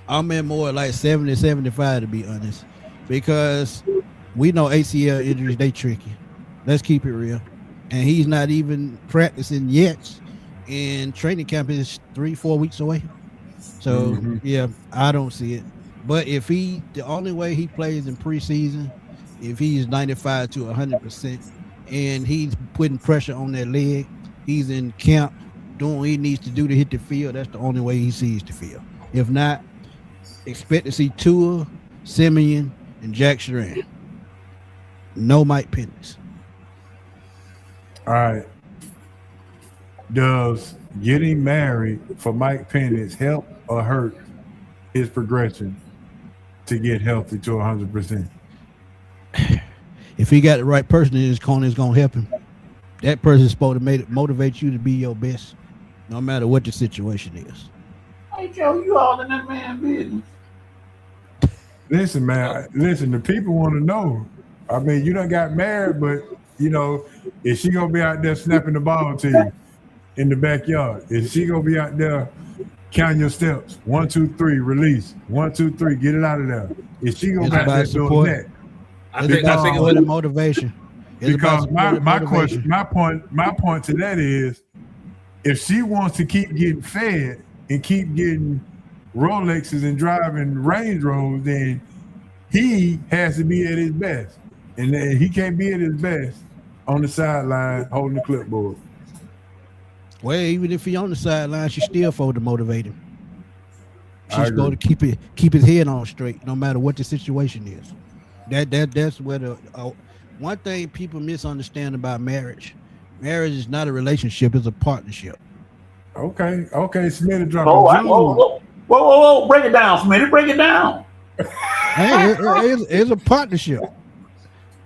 I'm at more like 70, 75 to be honest. Because We know ACL injuries, they tricky. Let's keep it real. And he's not even practicing yet. And training camp is 3-4 weeks away. So yeah, I don't see it. But if the only way he plays in preseason, if he's 95 to 100%, and he's putting pressure on that leg, he's in camp doing what he needs to do to hit the field. That's the only way he sees the field. If not, expect to see Tua, Simeon, and Jack Schran. No Mike Penix. All right. Does getting married for Mike Penix help or hurt his progression to get healthy to 100%? If he got the right person in his corner, it's going to help him. That person's supposed to motivate you to be your best, no matter what the situation is. Hey, Joe, you all in that man's business. Listen, man. Listen, the people want to know. I mean, you done got married, but, you know, is she going to be out there snapping the ball to you in the backyard? Is she going to be out there counting your steps? 1, 2, 3, release. 1, 2, 3, get it out of there. Is she going to be out there doing that? I think it's with the motivation. Because my question, my point to that is, if she wants to keep getting fed and keep getting Rolexes and driving Range Rovers, then he has to be at his best, and he can't be at his best on the sideline holding the clipboard. Well, even if he's on the sideline, she's still supposed to motivate him. She's supposed to keep his head on straight, no matter what the situation is. That's where the one thing people misunderstand about marriage. Marriage is not a relationship; it's a partnership. Okay, Smitty, drop Whoa, break it down, Smitty, break it down. Hey, it's a partnership.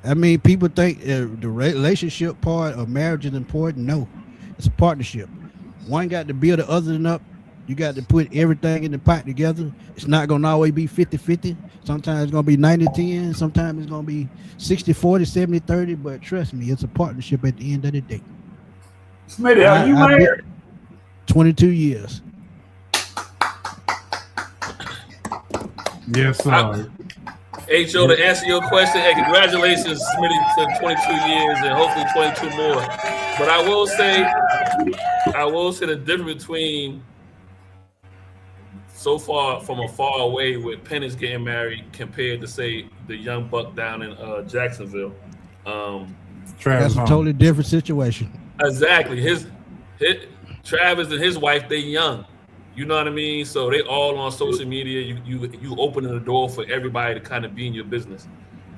I mean, people think the relationship part of marriage is important. No, it's a partnership. One got to build the other up. You got to put everything in the pot together. It's not going to always be 50-50. Sometimes it's going to be 90-10. Sometimes it's going to be 60-40, 70-30. But trust me, it's a partnership at the end of the day. Smitty, are you married? 22 years. Yes, sir. Joe, to answer your question, and congratulations, Smitty, to 22 years and hopefully 22 more. But I will say the difference between so far from a far away with Penix getting married compared to, say, the young buck down in Jacksonville. That's a totally different situation. Exactly. His Travis and his wife, they young. You know what I mean? So they all on social media. You opening the door for everybody to kind of be in your business.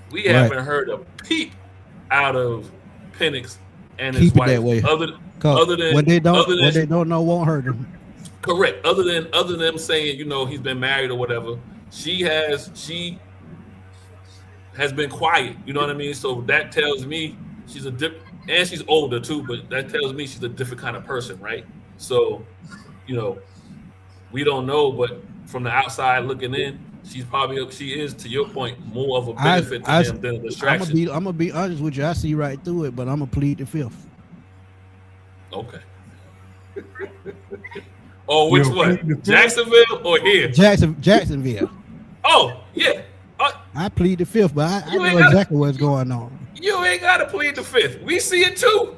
We haven't heard a peep out of Penix and his wife. Keep it that way. Other than what they don't know won't hurt them. Correct. Other than them saying, you know, he's been married or whatever, she has been quiet. You know what I mean? So that tells me she's and she's older too, but that tells me she's a different kind of person, right? So, you know, we don't know, but from the outside looking in, she is, to your point, more of a benefit to him than a distraction. I'm gonna be honest with you. I see right through it, but I'm gonna plead the fifth. Okay. Oh, which one? Jacksonville or here? Jacksonville. Oh, yeah. I plead the fifth, but I know exactly what's going on. You ain't got to plead the fifth. We see it too.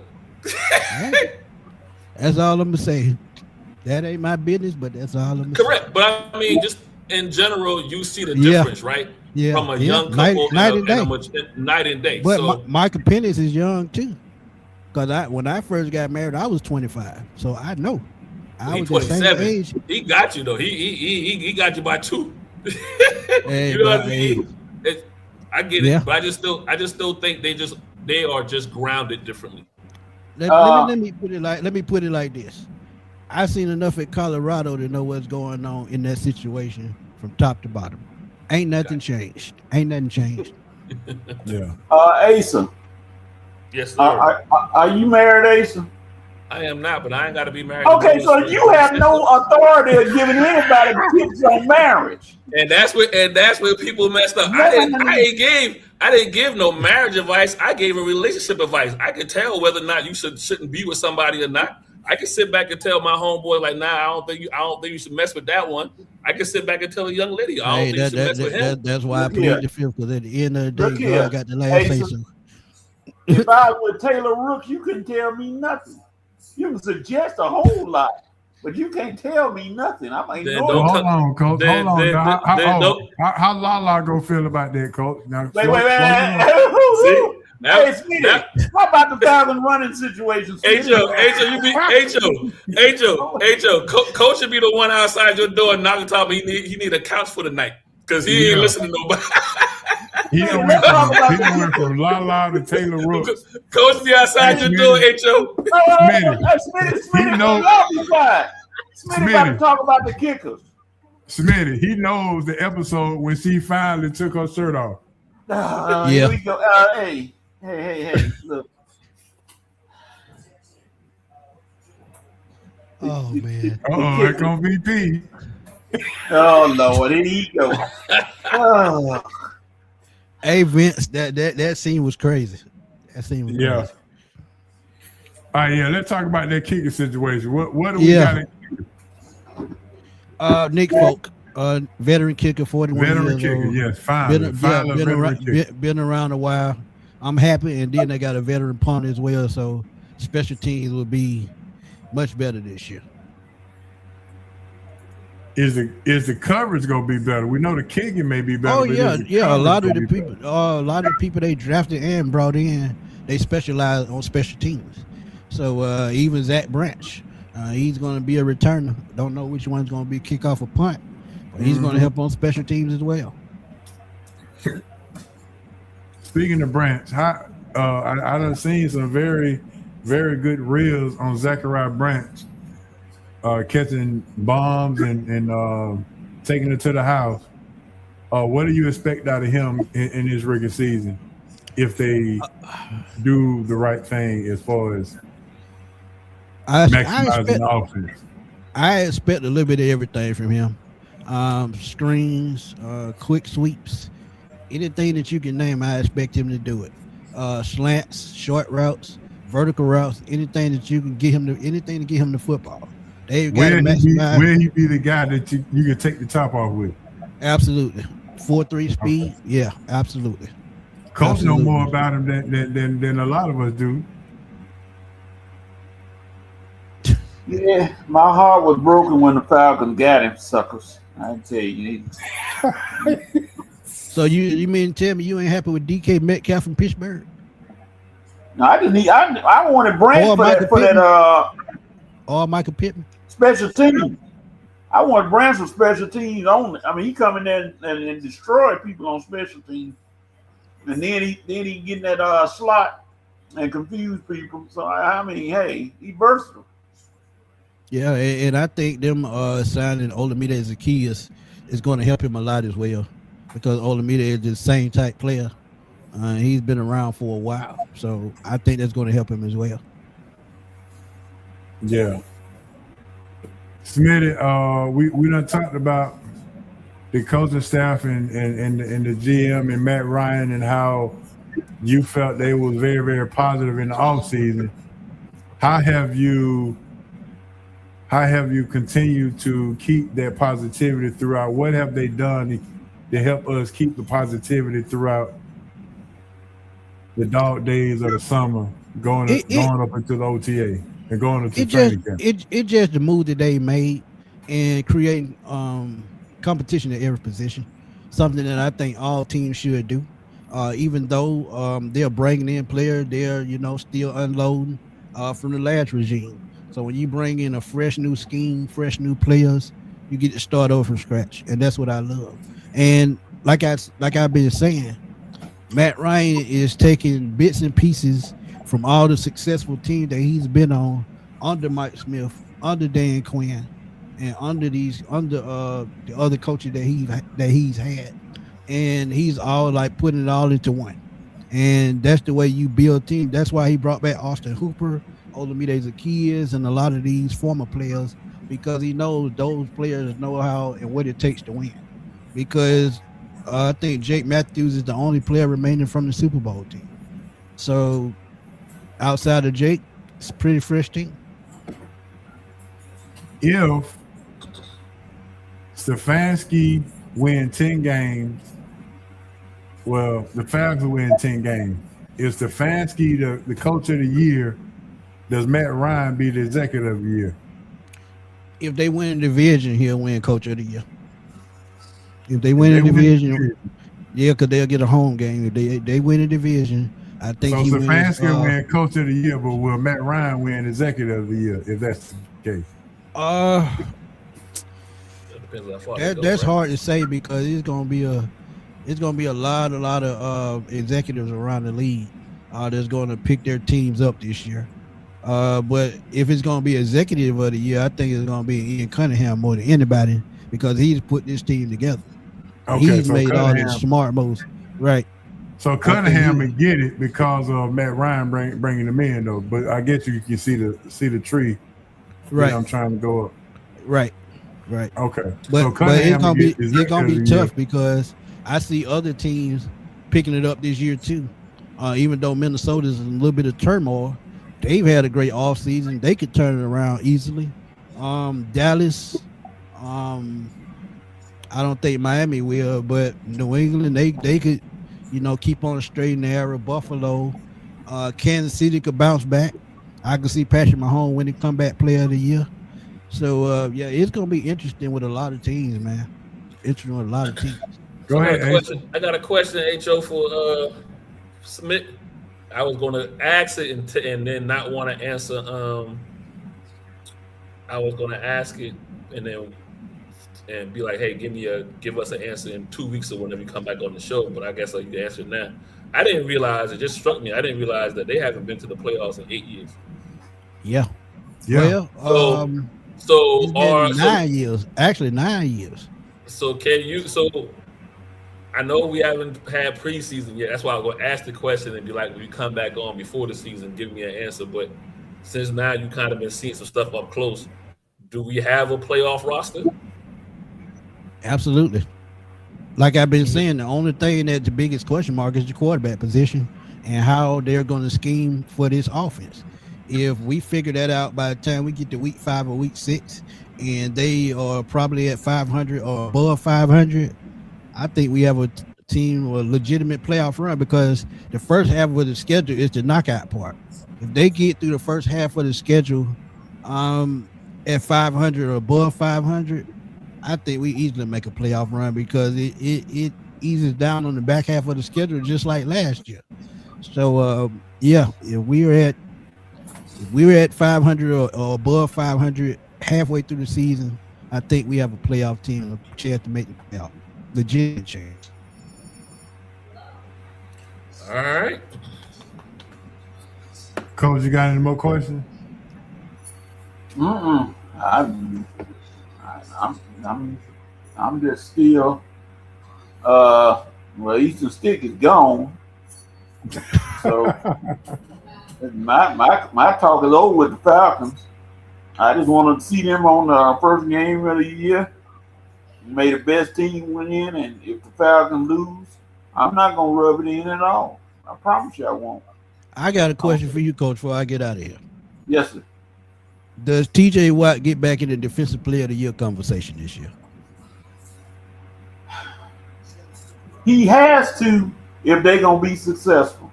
That's all I'm going to say. That ain't my business, but that's all I'm going to say. Correct. But I mean, just in general, you see the difference, right? Yeah. From a young couple night and day. But so, Michael Penix is young too. Because when I first got married, I was 25. So I know. I was 27. Age. He got you though. He got you by 2. Hey, you know what I mean? I get it, Yeah. but I just still think they are just grounded differently. Let me put it like this. I've seen enough at Colorado to know what's going on in that situation from top to bottom. Ain't nothing changed. Yeah. Asa. Yes, sir. Are you married, Asa? I am not, but I ain't got to be married. Okay, so you have no authority of giving anybody tips on marriage. And that's where people messed up. I didn't give no marriage advice. I gave a relationship advice. I could tell whether or not you shouldn't be with somebody or not. I can sit back and tell my homeboy like, nah, I don't think you should mess with that one. I can sit back and tell a young lady, I don't think you should mess with him. That's why I plead the fifth, because at the end of the day, Look here. God got the last say so. If I was Taylor Rook, you couldn't tell me nothing. You can suggest a whole lot, but you can't tell me nothing. I'm like, no. Hold on, Coach. Hold on. How Lala gonna feel about that, Coach? Now, wait. Hey, Smitty, how about the Falcon running situation? Coach should be the one outside your door knocking top. He need a couch for the night because he ain't listening to nobody. He done went from Lala to Taylor Rook. Coach be outside your door, H.O. Smitty about to talk about the kickers. Smitty, he knows the episode when she finally took her shirt off. Here we go. Hey, look. Oh, man. Here come VP. Oh, Lord, here he go. Oh. Hey, Vince, that scene was crazy. That scene was crazy. All right, let's talk about that kicking situation. What do we got? Nick Folk, veteran kicker, 41 veteran years kicker, old. Yes, finally. Been around a while. I'm happy, and then they got a veteran punter as well, so special teams will be much better this year. Is the coverage gonna be better? We know the kicking may be better. Oh yeah. A lot of the people they drafted and brought in, they specialize on special teams. So even Zach Branch, he's going to be a returner. Don't know which one's going to be kickoff or punt, but he's going to help on special teams as well. Speaking of Branch, I done seen some very, very good reels on Zachariah Branch, catching bombs and taking it to the house. What do you expect out of him in his rookie season if they do the right thing as far as maximizing the offense? I expect a little bit of everything from him. Screens, quick sweeps, anything that you can name, I expect him to do it. Slants, short routes, vertical routes, anything that you can get him to, anything to get him the football. They've got to maximize. Will he be the guy that you can take the top off with? Absolutely. 4.3 speed, yeah, absolutely. Coach know more about him than a lot of us do. Yeah, my heart was broken when the Falcons got him, suckers. I tell you. So you mean tell me you ain't happy with DK Metcalf from Pittsburgh? No, I wanted Branch for that or Michael Pittman special team. I want Branch for special teams only. I mean, he come in there and destroy people on special teams, and then he get in that slot and confuse people. So I mean, hey, he versatile. Yeah, and I think them signing Olamide Zaccheaus is going to help him a lot as well, because Olamide is the same type player. He's been around for a while, so I think that's going to help him as well. Yeah. Smitty, we done talked about the coaching staff and the GM and Matt Ryan and how you felt they was very, very positive in the offseason. How have you continued to keep that positivity throughout? What have they done to help us keep the positivity throughout the dog days of the summer, going up into the OTA and going into training camp? It's just the move that they made and creating competition at every position, something that I think all teams should do. Even though they're bringing in players, they're still unloading from the last regime. So when you bring in a fresh new scheme, fresh new players, you get to start over from scratch, and that's what I love. And like I've been saying, Matt Ryan is taking bits and pieces from all the successful teams that he's been on under Mike Smith, under Dan Quinn, and under the other coaches that he's had, and he's all like putting it all into one. And that's the way you build teams. That's why he brought back Austin Hooper, Olamide Zaccheaus, and a lot of these former players, because he knows those players know how and what it takes to win. Because I think Jake Matthews is the only player remaining from the Super Bowl team. So outside of Jake, it's a pretty fresh team. if Stefanski win 10 games, well, the Falcons win 10 games. Is Stefanski the coach of the year? Does Matt Ryan be the executive of the year? If they win the division, he'll win coach of the year. If they win the division, yeah, because they'll get a home game. If they win the division, I think so he Stefanski wins. Win coach of the year, but will Matt Ryan win executive of the year if that's the case? That's hard to say because it's gonna be a lot of executives around the league that's going to pick their teams up this year. But if it's going to be executive of the year, I think it's going to be Ian Cunningham more than anybody because he's put this team together. Okay, he's made all the smart moves, right? So Cunningham would get it because of Matt Ryan bringing them in, though. But I guess you can see the tree. Right, I'm trying to go up. Right. Okay, but it's gonna be tough because I see other teams picking it up this year too. Even though Minnesota's in a little bit of turmoil, they've had a great offseason. They could turn it around easily. Dallas, I don't think Miami will, but New England, they could, keep on a straight and narrow. Buffalo, Kansas City could bounce back. I can see Patrick Mahomes winning comeback player of the year. So it's gonna be interesting with a lot of teams, man. Interesting with a lot of teams. Go ahead. I got a question, HO, for Smith. I was gonna ask it and then not want to answer. I was gonna ask it and be like, hey, give us an answer in 2 weeks or whenever you come back on the show. But I guess you can answer it now. I didn't realize, it just struck me, I didn't realize that they haven't been to the playoffs in 8 years. Yeah. Well, so 9 years. Actually, 9 years. So I know we haven't had preseason yet. That's why I was going to ask the question and be like, when you come back on before the season, give me an answer. But since now you kind of been seeing some stuff up close, do we have a playoff roster? Absolutely. Like I've been saying, the only thing that's the biggest question mark is the quarterback position and how they're going to scheme for this offense. If we figure that out by the time we get to week 5 or week 6, and they are probably at 500 or above 500, I think we have a team, a legitimate playoff run because the first half of the schedule is the knockout part. If they get through the first half of the schedule at 500 or above 500, I think we easily make a playoff run because it eases down on the back half of the schedule just like last year. So if we were at 500 or above 500 halfway through the season, I think we have a playoff team, a chance to make the playoff. Legit chance. All right. Coach, you got any more questions? I'm just still. Eastern Stick is gone, so my talk is over with the Falcons. I just want to see them on the first game of the year. May the best team win in, and if the Falcons lose, I'm not gonna rub it in at all. I promise you, I won't. I got a question for you, Coach, before I get out of here. Yes, sir. Does TJ Watt get back in the Defensive Player of the Year conversation this year? He has to if they're gonna be successful.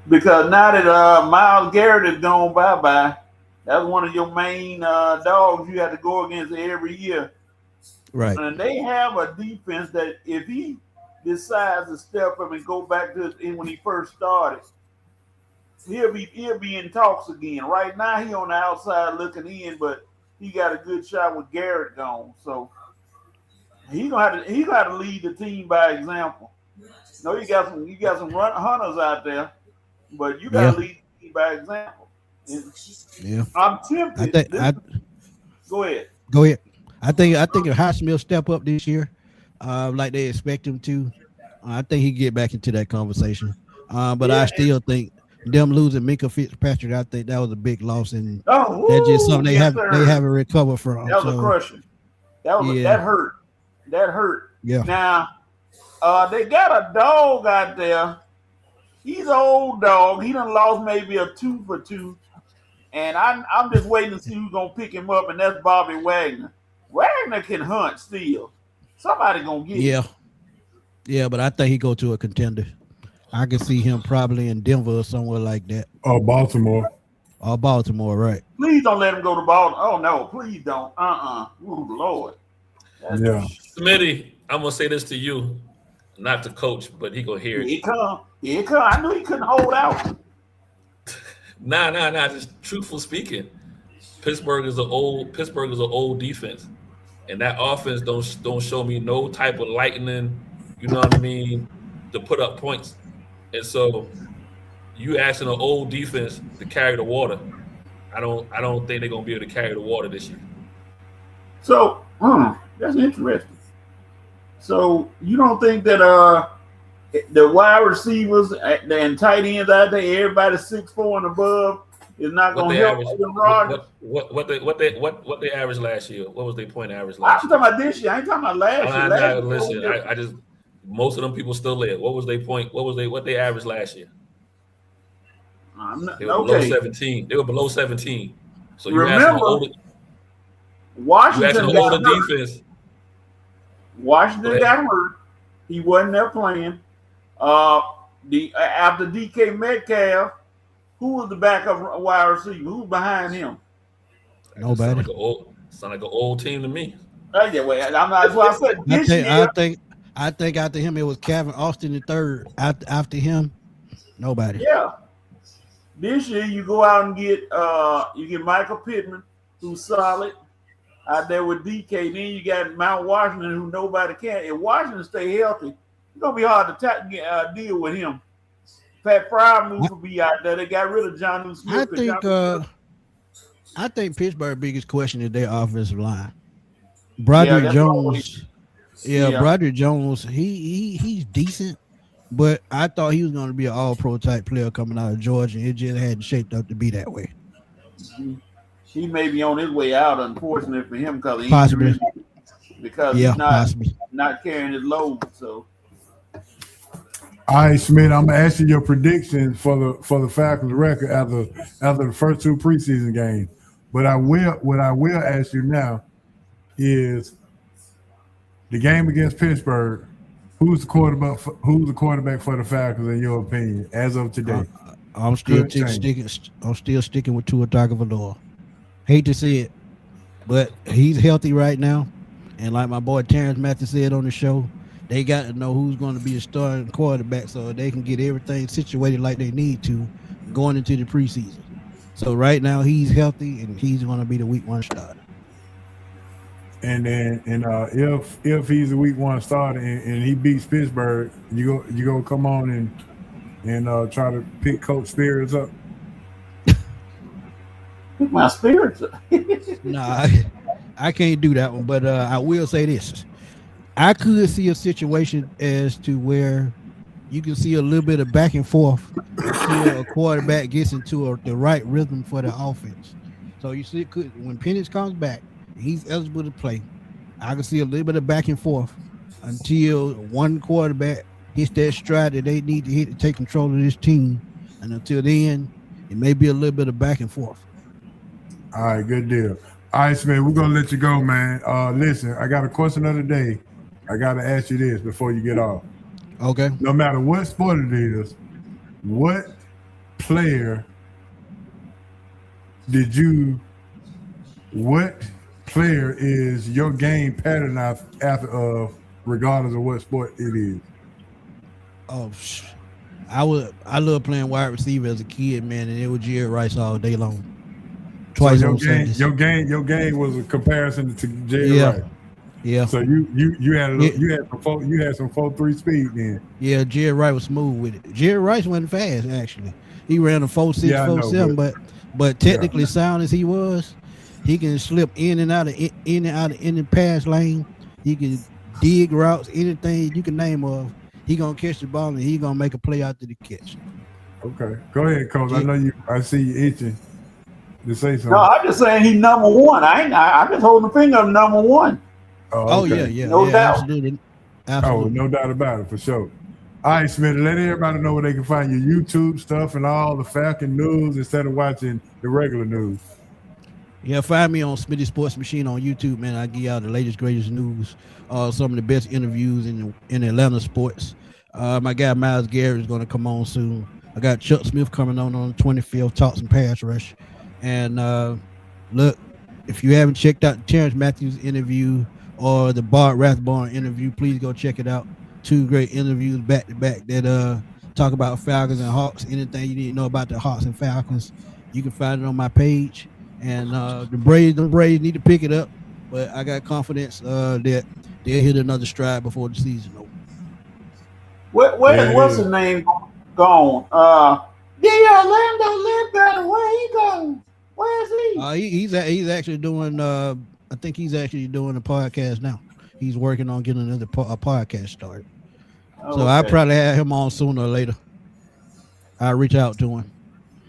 Because now that Myles Garrett is gone bye-bye, that's one of your main dogs you have to go against every year. Right. And they have a defense that if he decides to step up and go back to when he first started, he'll be in talks again. Right now he on the outside looking in, but he got a good shot with Garrett gone. So he gonna have to lead the team by example. No, you got some hunters out there, but you got to lead the team by example. And I'm tempted. Go ahead. I think if Highsmith step up this year, like they expect him to, I think he get back into that conversation. But I still think them losing Minkah Fitzpatrick, I think that was a big loss, and that's just something they haven't recovered from. That was a crushing. That hurt. That hurt. Yeah. Now, they got a dog out there. He's an old dog. He done lost maybe a 2 for 2. and I'm just waiting to see who's gonna pick him up, and that's Bobby Wagner. Wagner can hunt still. Somebody gonna get him. Yeah, but I think he go to a contender. I can see him probably in Denver or somewhere like that. Or Baltimore. Or Baltimore, right? Please don't let him go to Baltimore. Oh no, please don't. Oh Lord. Yeah. Smitty, I'm gonna say this to you, not to coach, but he gonna hear it. Here it come. I knew he couldn't hold out. Nah. Just truthful speaking, Pittsburgh is an old defense, and that offense don't show me no type of lightning. You know what I mean? To put up points, and so you asking an old defense to carry the water. I don't think they're gonna be able to carry the water this year. So that's interesting. So you don't think that the wide receivers and tight ends out there, everybody 6'4" and above, is not going to help Aaron Rodgers? What they averaged last year? What was their point average I'm last year? talking about this year. I ain't talking about last year. Listen, I just most of them people still live. What was their point? What they averaged last year? They were below 17. They were below 17. So you remember, Washington got older defense. Washington got hurt. He wasn't there playing. After DK Metcalf, who was the backup wide receiver? Who's behind him? Nobody. Sound like an old team to me. That's what I said. I think after him it was Calvin Austin III. After him, nobody. Yeah. This year you go out and get Michael Pittman, who's solid out there with DK. Then you got Mount Washington, who nobody can. If Washington stay healthy, it's gonna be hard to deal with him. Pat Fryermuth will be out there. They got rid of Jonnu Smith. I think Pittsburgh's biggest question is their offensive line. Broderick Jones. Broderick Jones. He's decent, but I thought he was going to be an all-pro type player coming out of Georgia. It just hadn't shaped up to be that way. He may be on his way out, unfortunately for him, because he's not carrying his load. So. All right, Smith, I'm gonna ask you your predictions for the Falcons record after the first two preseason games. But what I will ask you now is the game against Pittsburgh. Who's the quarterback for the Falcons in your opinion as of today? I'm still sticking with Tua Tagovailoa. Hate to see it, but he's healthy right now, and like my boy Terrence Matthews said on the show, they got to know who's going to be a starting quarterback so they can get everything situated like they need to going into the preseason. So right now he's healthy and he's going to be the week 1 starter. And then if he's a week 1 starter and he beats Pittsburgh, you go come on and try to pick Coach Spears up. Pick my spirits up. Nah, I can't do that one. But I will say this. I could see a situation as to where you can see a little bit of back and forth until a quarterback gets into the right rhythm for the offense. So you see, when Penix comes back, he's eligible to play. I can see a little bit of back and forth until one quarterback hits that stride that they need to hit to take control of this team. And until then, it may be a little bit of back and forth. All right, good deal. All right, Smith, we're going to let you go, man. Listen, I got a question of the day. I got to ask you this before you get off. Okay. No matter what sport it is, what player is your game pattern after of, regardless of what sport it is? Oh, I love playing wide receiver as a kid, man, and it was Jerry Rice all day long. Twice so on Sundays. Your game was a comparison to Jerry Rice. Yeah. So you had some 4.3 speed then. Yeah, Jerry Rice was smooth with it. Jerry Rice wasn't fast actually. He ran a 4.6, 4.7, but technically sound as he was, he can slip in and out of any pass lane. He can dig routes, anything you can name of. He gonna catch the ball and he gonna make a play after the catch. Okay, go ahead, Coach. I see you itching to say something. No, I'm just saying he's number one. I'm just holding the finger of number one. Oh, okay. No doubt. Absolutely. Oh, no doubt about it, for sure. All right, Smitty, let everybody know where they can find your YouTube stuff and all the Falcon news instead of watching the regular news. Yeah, find me on Smitty Sports Machine on YouTube, man. I give y'all the latest, greatest news, some of the best interviews in Atlanta sports. My guy Miles Garrett is going to come on soon. I got Chuck Smith coming on the 25th, talk some pass rush. And look, if you haven't checked out the Terrence Matthews interview or the Bart Rathbone interview, please go check it out. 2 great interviews back to back that talk about Falcons and Hawks. Anything you need to know about the Hawks and Falcons, you can find it on my page. And the Braves need to pick it up, but I got confidence that they'll hit another stride before the season over. What's his name gone? Orlando Ledbetter, where he going? Where is he? He's actually doing. I think he's actually doing a podcast now. He's working on getting another podcast started. Okay. So I'll probably have him on sooner or later. I'll reach out to him.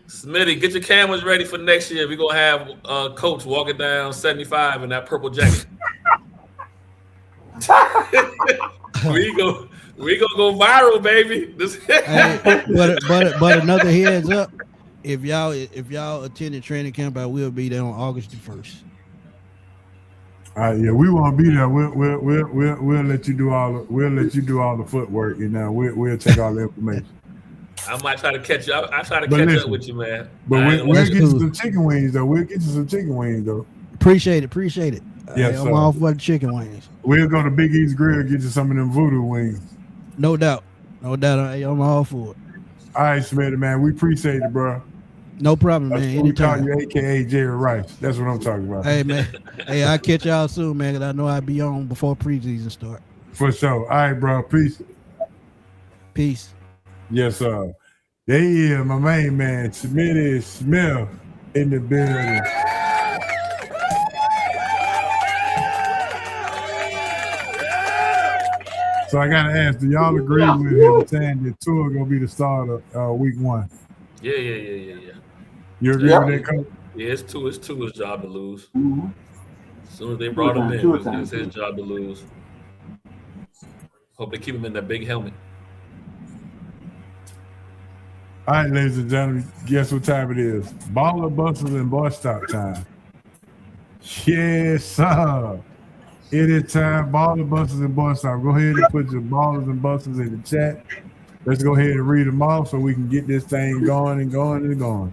Smitty, get your cameras ready for next year. We're gonna have Coach walking down 75 in that purple jacket. we gonna go viral, baby. But another heads up, if y'all attended training camp, I will be there on August the 1st. Yeah, we won't be there. We'll let you do all the footwork, and we'll take all the information. I might try to catch you. I try to catch up with you, man. But we'll get you some chicken wings, though. Appreciate it. Yes, I'm all for the chicken wings. We'll go to Big East Grill and get you some of them voodoo wings. No doubt. I'm all for it. All right, Smitty, man. We appreciate it, bro. No problem, man. Anytime. We call you AKA Jerry Rice. That's what I'm talking about. Hey, man. I'll catch y'all soon, man, because I know I'll be on before preseason start. For sure. All right, bro. Peace. Yes, sir. There he is, my main man, Smitty Smith, in the building. So I gotta ask, do y'all agree with him saying that Tua gonna be the starter week 1? Yeah. You agree with that, Coach? Yeah, it's Tua's job to lose. Mm-hmm. As soon as they brought him in, it's his job to lose. Hope they keep him in that big helmet. All right, ladies and gentlemen, guess what time it is? Baller, busters, and bus stop time. Yes, sir. It is time. Baller, busters, and bus stop. Go ahead and put your ballers and busters in the chat. Let's go ahead and read them off so we can get this thing going and going and going.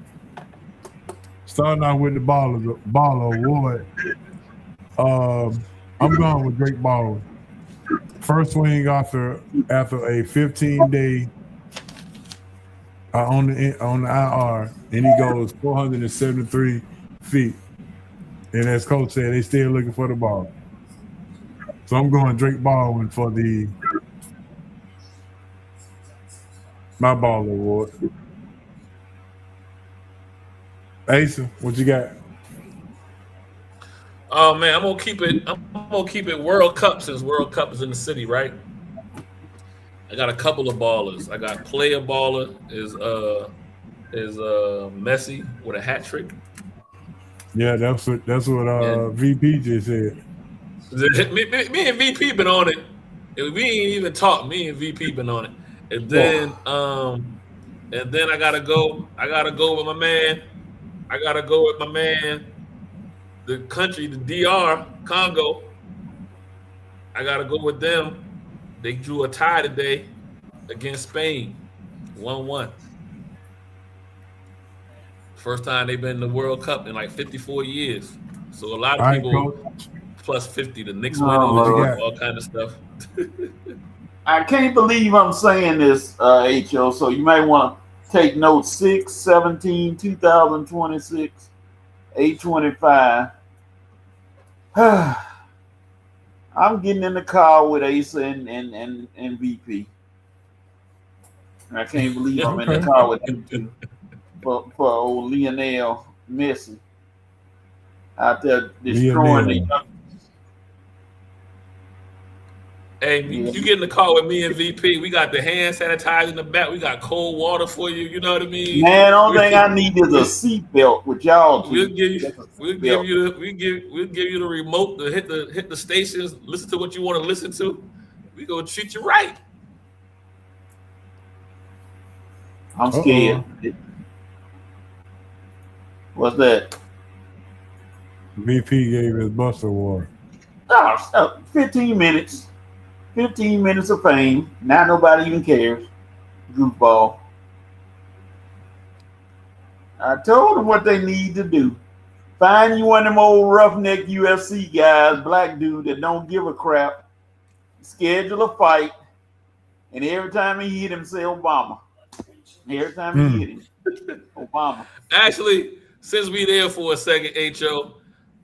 Starting out with the baller award. I'm going with Drake Baldwin. First swing after a 15-day on the IR, and he goes 473 feet. And as Coach said, they still looking for the ball. So I'm going Drake Baldwin for my ball award. Asa, what you got? Oh man, I'm gonna keep it World Cup since World Cup is in the city, right? I got a couple of ballers. I got player baller is Messi with a hat trick. Yeah, that's what VP just said. Me and VP been on it. We ain't even talked. Me and VP been on it. And then I gotta go with my man. The country, the DR, Congo. I gotta go with them. They drew a tie today against Spain, 1-1. First time they've been in the World Cup in like 54 years. So a lot of people plus 50. The Knicks winning, all kind of stuff. I can't believe I'm saying this, HO. So you might want to take note 6/17/2026, 8:25. I'm getting in the car with Asa and VP. I can't believe I'm in the car with them two for old Lionel Messi out there destroying the young. Hey, you get in the car with me and VP. We got the hand sanitizer in the back. We got cold water for you. You know what I mean? Man, only thing I need is a seatbelt with y'all. We'll give you the remote to hit the stations. Listen to what you want to listen to. We gonna treat you right. I'm scared. What's that? VP gave his Buster Award. 15 minutes. 15 minutes of fame. Now nobody even cares. Goofball. I told them what they need to do. Find you one of them old roughneck UFC guys, black dude that don't give a crap. Schedule a fight. And every time he hit him, say Obama. Every time he hit him, Obama. Actually, since we there for a second, H.O.,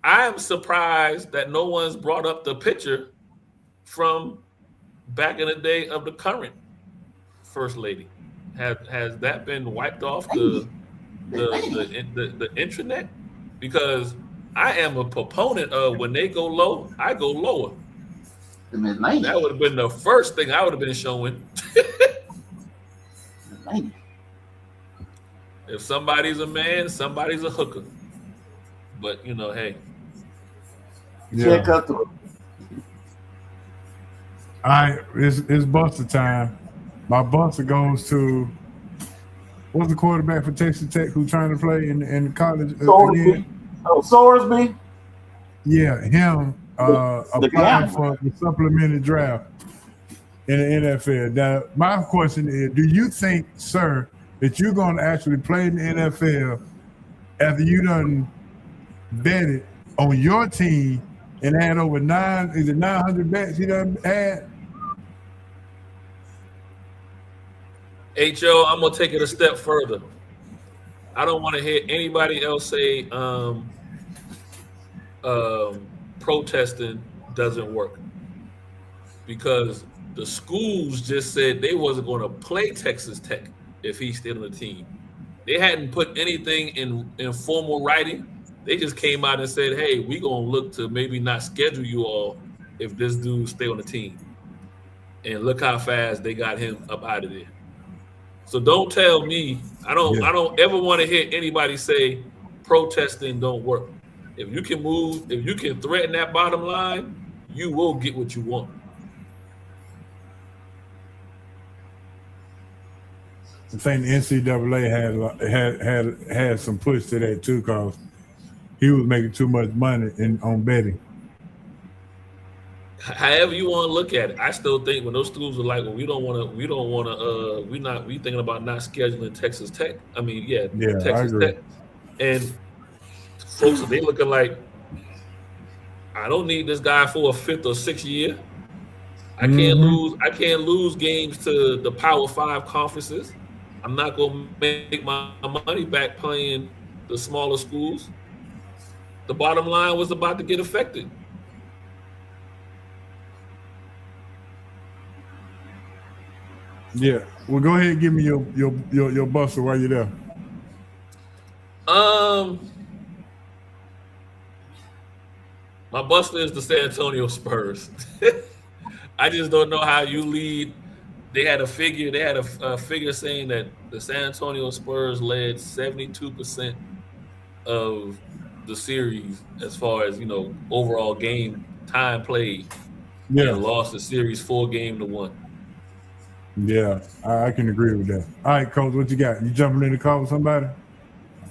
I am surprised that no one's brought up the picture from back in the day of the current First Lady. Has that been wiped off the intranet? Because I am a proponent of when they go low, I go lower. That would have been the first thing I would have been showing. If somebody's a man, somebody's a hooker. But you know, hey. Yeah. All right, it's Buster time. My Buster goes to what's the quarterback for Texas Tech who's trying to play in college again? Sorsby? Yeah, him applying for the supplemented draft in the NFL. Now, my question is, do you think, sir, that you're going to actually play in the NFL after you done betted on your team and had over 900 bets you done had? H.O., I'm going to take it a step further. I don't want to hear anybody else say protesting doesn't work. Because the schools just said they wasn't going to play Texas Tech if he stayed on the team. They hadn't put anything in formal writing. They just came out and said, hey, we're going to look to maybe not schedule you all if this dude stay on the team. And look how fast they got him up out of there. So don't tell me, I don't ever want to hear anybody say protesting don't work. If you can move, if you can threaten that bottom line, you will get what you want. I think the NCAA had some push to that too, because he was making too much money on betting. However you want to look at it, I still think when those schools are like, well, we thinking about not scheduling Texas Tech. I mean, Texas Tech, and folks, they looking like, I don't need this guy for a 5th or 6th year. I can't lose games to the Power 5 conferences. I'm not going to make my money back playing the smaller schools. The bottom line was about to get affected. Yeah. Well, go ahead and give me your Buster while you're there. My Buster is the San Antonio Spurs. I just don't know how you lead. They had a figure saying that the San Antonio Spurs led 72% of the series as far as, overall game time played. Yeah. And lost the series 4-1. Yeah, I can agree with that. All right, Coach, what you got? You jumping in the car with somebody?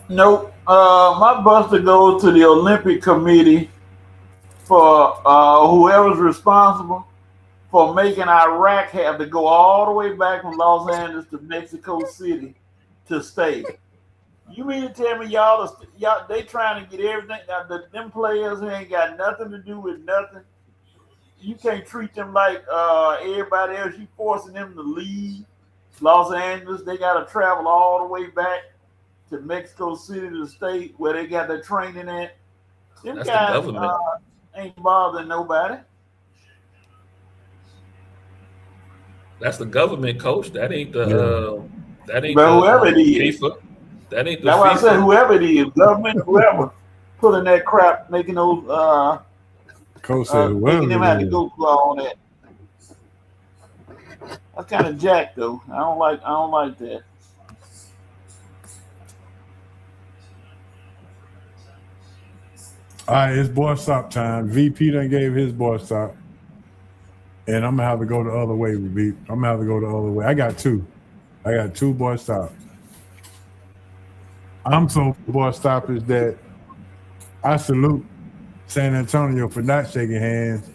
Nope. My Buster goes to the Olympic Committee for whoever's responsible for making Iraq have to go all the way back from Los Angeles to Mexico City to stay. You mean to tell me y'all they trying to get everything? Them players who ain't got nothing to do with nothing. You can't treat them like everybody else. You forcing them to leave Los Angeles. They got to travel all the way back to Mexico City to stay where they got their training at. Them That's guys the government. Ain't bothering nobody. That's the government, Coach. That ain't the whoever it is. FIFA. That ain't the That's why FIFA. I said whoever it is, government, whoever pulling that crap, making those Coach said making them have to go through all that. That's kind of jacked though. I don't like that. All right, it's boy stop time. VP done gave his boy stop. And I'm gonna have to go the other way with VP. I'm gonna have to go the other way. I got two boy stops. I'm so boy stoppers that I salute San Antonio for not shaking hands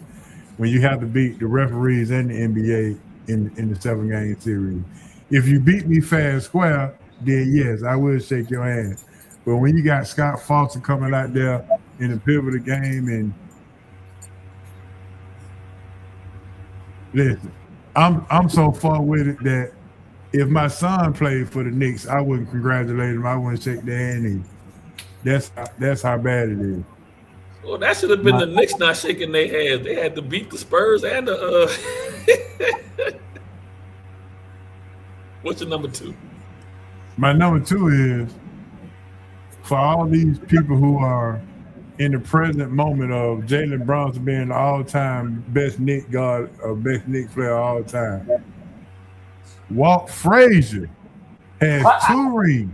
when you have to beat the referees and the NBA in the 7-game series. If you beat me fair and square, then yes, I will shake your hand. But when you got Scott Foster coming out there in the pivotal game, and listen, I'm so far with it that if my son played for the Knicks, I wouldn't congratulate him. I wouldn't shake their hand either. That's how bad it is. Well, that should have been the Knicks not shaking their hands. They had to beat the Spurs and the. What's your number 2? My number 2 is for all these people who are in the present moment of Jalen Brunson being the all-time best Knick guard or best Knick player of all time. Walt Frazier has 2 rings.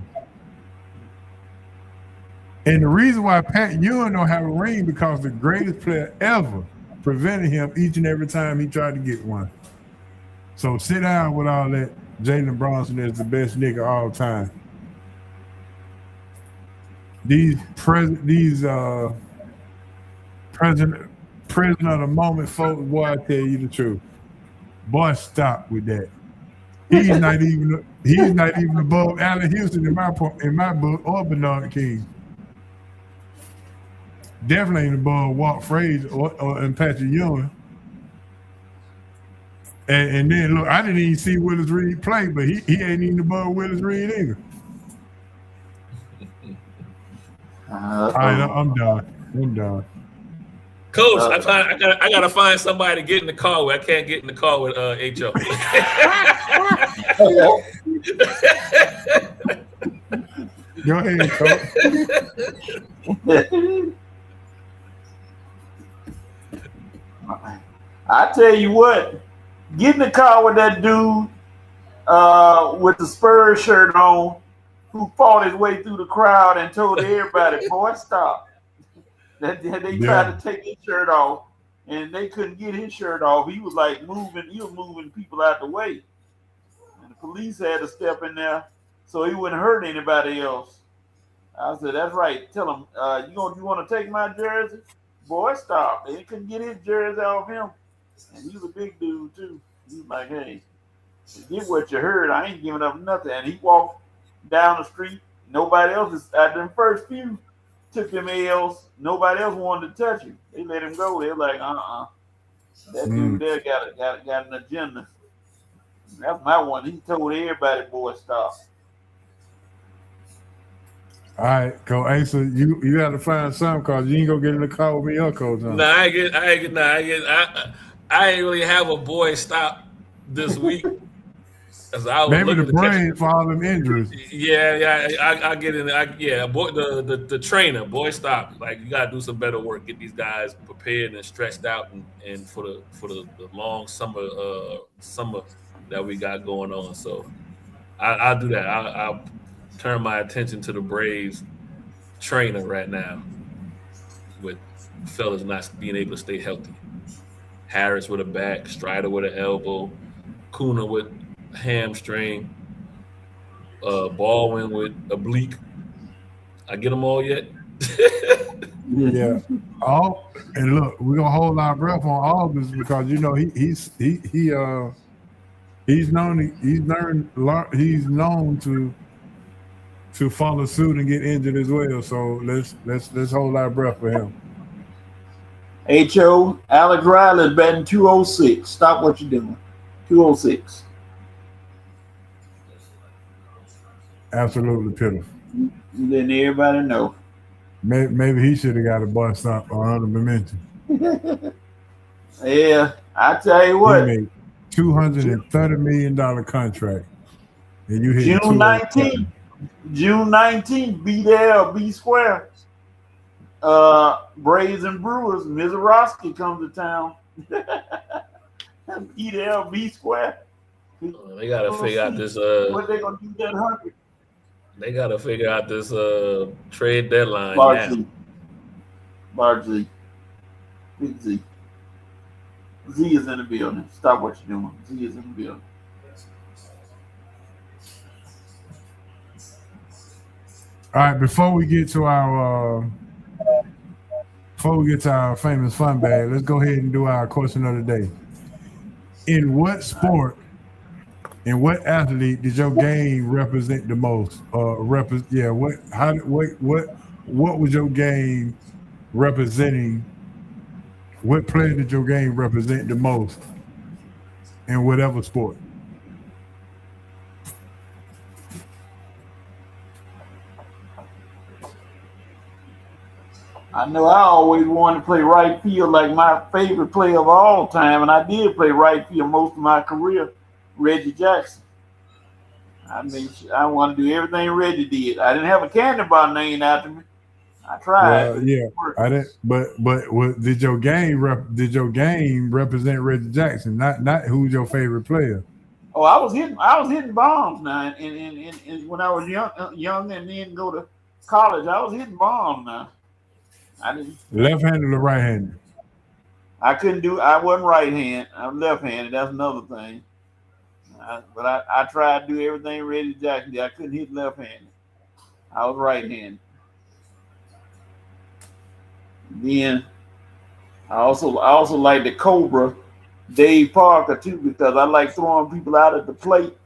And the reason why Pat Ewing don't have a ring because the greatest player ever prevented him each and every time he tried to get one. So sit down with all that. Jalen Brunson is the best Knick of all time. These president of the moment folks, boy, I tell you the truth. Boy, stop with that. He's not even above Allen Houston in my book or Bernard King. Definitely ain't above Walt Frazier and Patrick Ewing. And then look, I didn't even see Willis Reed play, but he ain't even above Willis Reed either. All right, I'm done. Coach, I gotta find somebody to get in the car with. I can't get in the car with HO. Go ahead, Coach. I tell you what, get in the car with that dude with the Spurs shirt on who fought his way through the crowd and told everybody, boy, stop. They tried to take his shirt off and they couldn't get his shirt off. He was like moving people out the way. And the police had to step in there so he wouldn't hurt anybody else. I said, that's right. Tell him, you want to take my jersey? Boy, stop. They couldn't get his jersey off him. And he's a big dude, too. He's like, hey, get what you heard. I ain't giving up nothing. And he walked down the street. Nobody else is at them first few took them L's. Nobody else wanted to touch him. They let him go. They're like, that dude there got an agenda. That's my one. He told everybody, boy, stop. All right, Coach Asa, you got to find something because you ain't gonna get in the car with me or Coach. I ain't really have a boy stop this week. Maybe the brain for all them injuries. Yeah, I get in. Boy, the trainer, boy, stop. Like, you gotta do some better work. Get these guys prepared and stretched out, and for the long summer that we got going on. So I'll do that. I'll turn my attention to the Braves trainer right now, with fellas not being able to stay healthy. Harris with a back, Strider with an elbow, Kuna with hamstring, Baldwin with oblique. I get them all yet? Yeah. And look, we're gonna hold our breath on August because he's known to follow suit and get injured as well. So let's hold our breath for him. H.O. Alex Riley's batting 206. Stop what you're doing. 206. Absolutely pitiful. Letting everybody know. Maybe he should have got a bus stop on honorable mention. Yeah, I tell you what. He made $230 million contract. And you hit June 19th. June 19th, be there or be square. Braves and Brewers, Mizorowski comes to town. Be there or be square. They gotta figure out this. What they gonna do that 100? They gotta figure out this trade deadline. Large Z. Big Z. Z is in the building. Stop what you're doing. Z is in the building. All right, before we get to our famous fun bag, let's go ahead and do our question of the day. In what sport and what athlete did your game represent the most? What was your game representing? What player did your game represent the most in whatever sport? I know I always wanted to play right field like my favorite player of all time, and I did play right field most of my career, Reggie Jackson. I mean, I wanted to do everything Reggie did. I didn't have a candy bar named after me. I tried, Well, but it yeah, didn't work. I didn't. Did your game represent Reggie Jackson? Not who's your favorite player? Oh, I was hitting bombs now, and when I was young, and then go to college, I was hitting bombs now. I didn't. Left-handed or right-handed? I couldn't do. I wasn't right hand. I'm left handed. That's another thing. But I tried to do everything Reggie Jackson did. I couldn't hit left handed. I was right handed. Then I also like the Cobra, Dave Parker too, because I like throwing people out at the plate.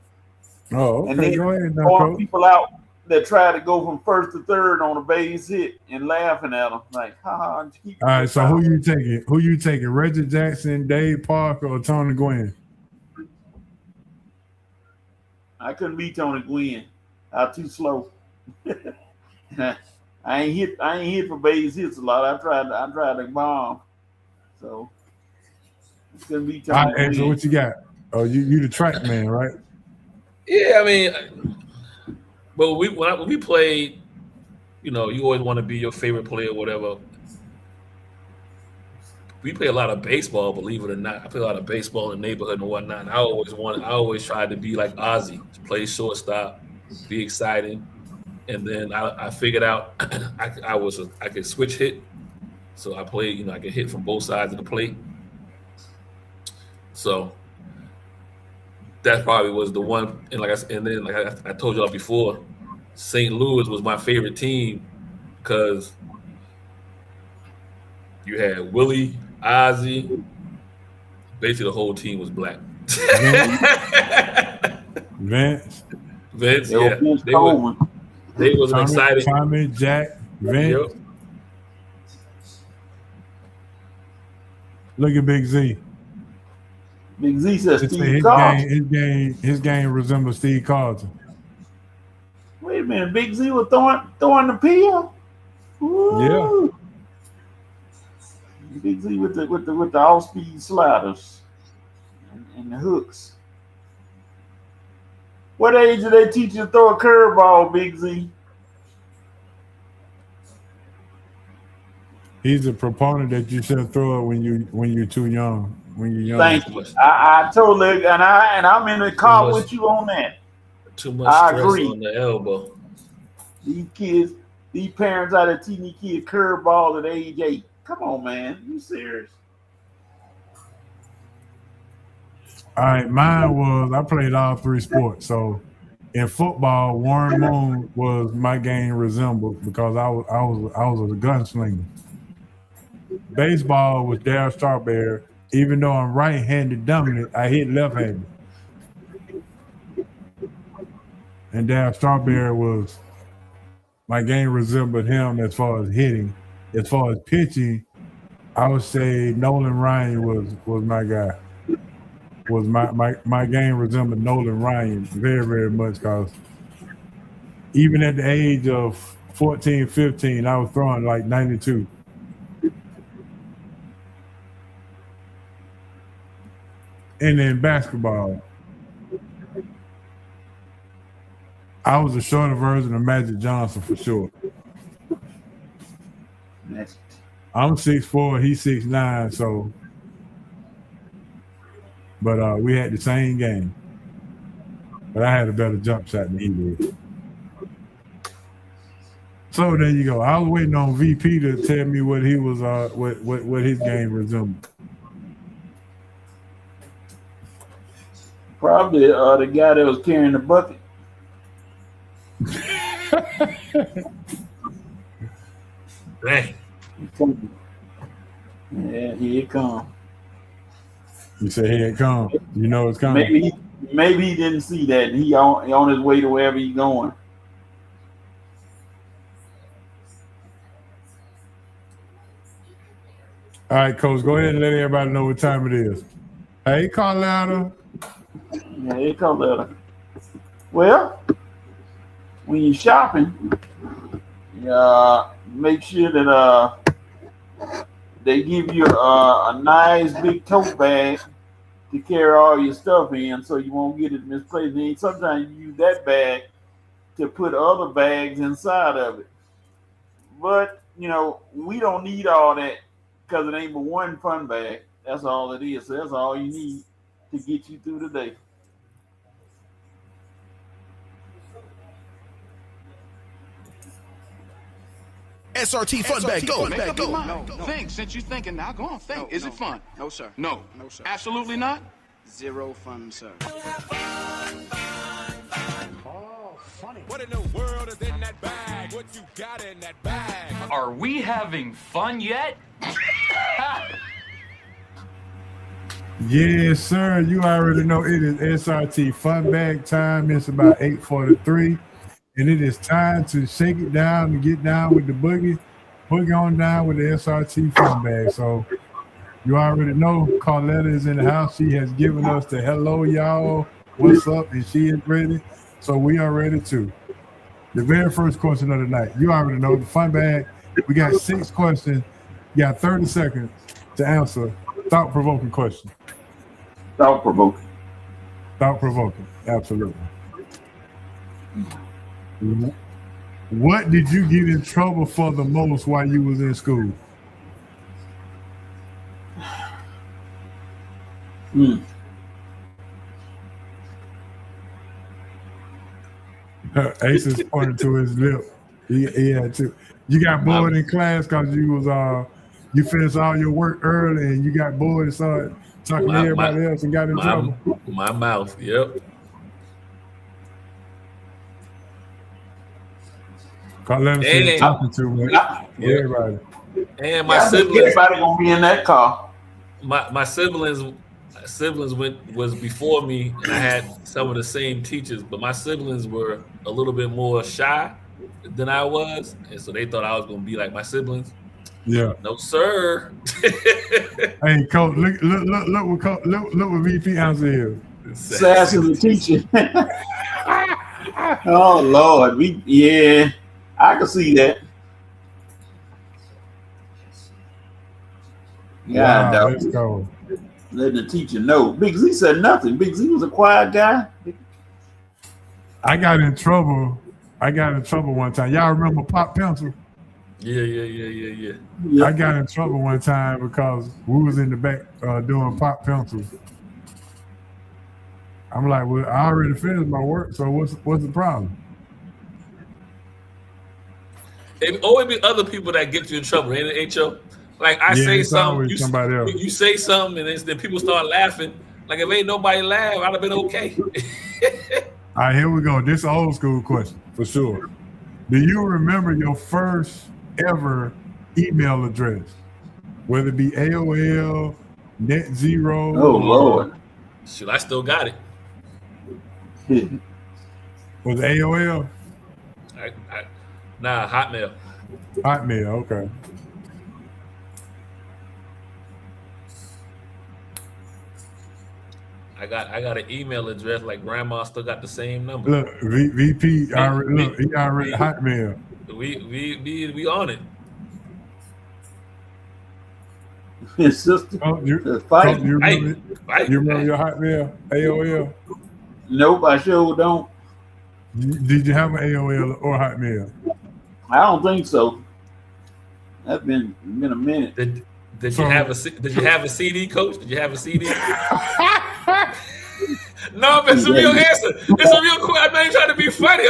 Oh, And okay. then Go ahead now, throwing coach. people out that try to go from first to third on a base hit and laughing at them like, ha. All right. So who you taking? Who you taking? Reggie Jackson, Dave Parker, or Tony Gwynn? I couldn't beat Tony Gwynn. I was too slow. I ain't hit for base hits a lot. I tried to bomb. So it's gonna be All Tony right, so Gwynn. what you got? Oh, you the track man, right? Yeah, I mean, but when we played, you always want to be your favorite player, whatever. We play a lot of baseball, believe it or not. I play a lot of baseball in the neighborhood and whatnot. And I always tried to be like Ozzy, play shortstop, be exciting. And then I figured out I could switch hit, so I played. I could hit from both sides of the plate. So that probably was the one. And I told y'all before, St. Louis was my favorite team because you had Willie, Ozzy. Basically, the whole team was black. Vince. Yeah, they was an exciting. Tommy, Jack, Vince. Yep. Look at Big Z. Big Z says Steve Carlton. His game resembles Steve Carlton. Wait a minute, Big Z was throwing the pill. Ooh. Yeah. Big Z with the off-speed sliders and the hooks. What age did they teach you to throw a curveball, Big Z? He's a proponent that you shouldn't throw it when you're too young. When you're young. Thank you. I totally and I'm in the car with you on that. Too much stress on the elbow. These parents out there teaching these kids curveball at age 8. Come on, man. You serious? All right, mine was I played all three sports. So in football, Warren Moon was my game resembled because I was a gunslinger. Baseball was Darryl Strawberry. Even though I'm right-handed dominant, I hit left-handed. And Darryl Strawberry was my game resembled him as far as hitting. As far as pitching, I would say Nolan Ryan was my guy. Was my game resembled Nolan Ryan very, very much because even at the age of 14, 15, I was throwing like 92. And then basketball, I was a shorter version of Magic Johnson for sure. I'm 6'4", he's 6'9", so. But we had the same game. But I had a better jump shot than he did. So there you go. I was waiting on VP to tell me what he was, what his game resembled. Probably the guy that was carrying the bucket. Dang. Yeah, here it comes. You say here it come. You know it's coming. Maybe he didn't see that. And he on his way to wherever he's going. All right, Coach, go ahead and let everybody know what time it is. Hey, Carlotta. Yeah, here comes Carlotta. Well, when you're shopping, make sure that they give you a nice big tote bag to carry all your stuff in, so you won't get it misplaced. And sometimes you use that bag to put other bags inside of it. But we don't need all that because it ain't but one fun bag. That's all it is. So that's all you need to get you through the day. SRT fun bag, go. Make up your mind. Think. Since you're thinking now, go on, think. Is it fun? No, sir. No. No, sir. Absolutely not? Zero fun, sir. Oh, funny. What in the world is in that bag? What you got in that bag? Are we having fun yet? Yes, sir. You already know it is SRT fun bag time. It's about 8:43. And it is time to shake it down and get down with the boogie on down with the SRT fun bag. So you already know Carletta is in the house. She has given us the hello, y'all, what's up, and she is ready. So we are ready too. The very first question of the night, you already know the fun bag. We got 6 questions. You got 30 seconds to answer thought-provoking question. Thought-provoking. Thought-provoking, absolutely. What did you get in trouble for the most while you was in school? Ace is pointing to his lip. He had to. You got bored in class because you finished all your work early and you got bored and started talking to everybody else and got in trouble. My mouth, yep. Carletta said talking to me. Everybody. And my siblings. Everybody gonna be in that car. My siblings was before me, and I had some of the same teachers, but my siblings were a little bit more shy than I was, and so they thought I was gonna be like my siblings. Yeah. No, sir. Hey, Coach, look what VP answer is. Sass is the teacher. Oh Lord, I can see that. Yeah, wow, let's go. Letting the teacher know. Big Z said nothing. Big Z was a quiet guy. I got in trouble one time. Y'all remember Pop Pencil? Yeah. I got in trouble one time because we was in the back doing Pop Pencils. I'm like, well, I already finished my work, so what's the problem? It always be other people that get you in trouble, ain't it, H.O.? Like I say something, you say something, and then people start laughing. Like if ain't nobody laugh, I'd have been okay. All right, here we go. This is an old school question for sure. Do you remember your first ever email address? Whether it be AOL, NetZero. Oh Lord. Shoot, I still got it. Was it AOL? Nah, Hotmail. Hotmail, okay. I got an email address like grandma still got the same number. Look, VP, he already Hotmail. We on it. His sister. You remember your Hotmail? AOL? Nope, I sure don't. Did you have an AOL or Hotmail? I don't think so. That's been a minute. Did you have a CD, Coach? Did you have a CD? No, but it's a real answer. It's a real question. I'm not even trying to be funny.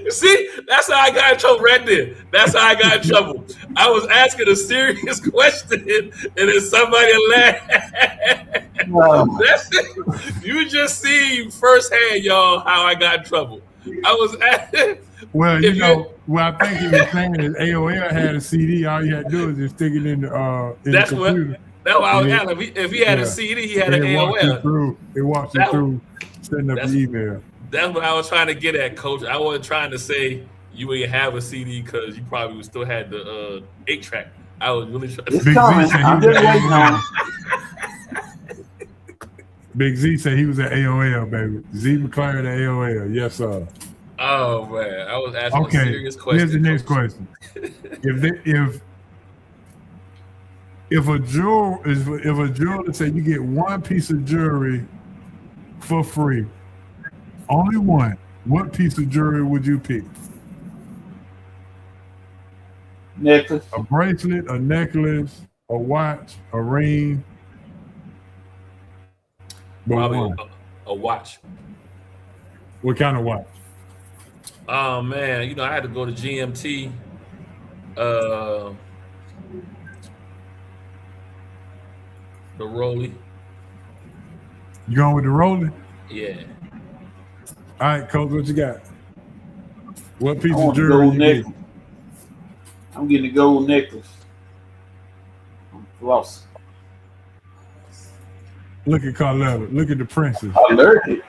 See, that's how I got in trouble right there. That's how I got in trouble. I was asking a serious question, and then somebody laughed. Wow. That's it. You just see firsthand, y'all, how I got in trouble. I was asking. Well, you know, what I think he was saying is AOL had a CD. All you had to do is just stick it in the That's computer. That's why I was asking. If he had a CD, he had an AOL. It walks you through setting up your email. That's what I was trying to get at, Coach. I wasn't trying to say you ain't have a CD because you probably still had the 8-track. I was really trying to It's coming. I'm just waiting on it. Big Z said he was at AOL, baby. Z McLaren at AOL. Yes, sir. Oh man, I was asking a serious question. Here's the next question. If a jeweler say you get one piece of jewelry for free, only one, what piece of jewelry would you pick? Necklace. A bracelet, a necklace, a watch, a ring. Probably a watch. What kind of watch? Oh man, you know I had to go to GMT. The Rolly. You going with the Rolly? Yeah. All right, Coach, what you got? What piece I of want the jewelry gold you necklace. get? I'm getting a gold necklace. I'm flossing. Look at Carletta. Look at the princess. Allergic.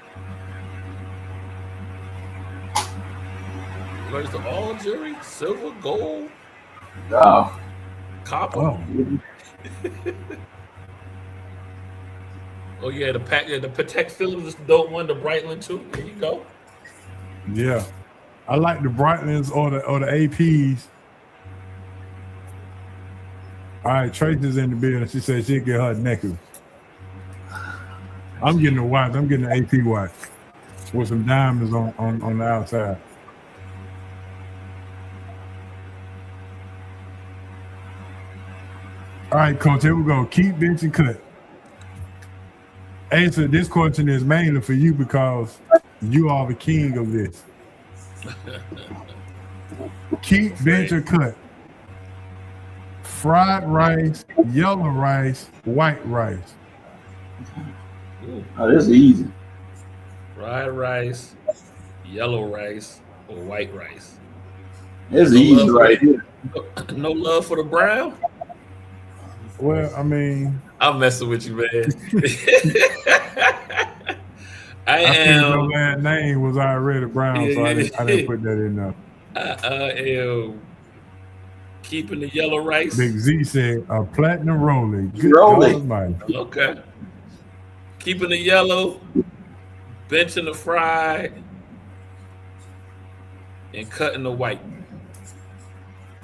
Allergic to all jewelry, silver, gold, Oh. copper. Oh. Oh yeah, the Patek Philippe is the dope one, the Breitling too. There you go. Yeah. I like the Breitlands or the APs. All right, Tracy's in the building. She said she'd get her necklace. I'm getting a watch. I'm getting an AP watch with some diamonds on the outside. All right, Coach, here we go. Keep, bench, and cut. Answer, this question is mainly for you because you are the king of this. Keep, bench, or cut. Fried rice, yellow rice, white rice. Oh, this is easy. Fried rice, yellow rice, or white rice. This is easy right here. No love for the brown? Well, I mean, I'm messing with you, man. I think am. your last name was already Brown, so I didn't put that in there. I am keeping the yellow rice. Big Z said a platinum rolling. Good Rolling. God almighty. Okay. Keeping the yellow, benching the fried, and cutting the white.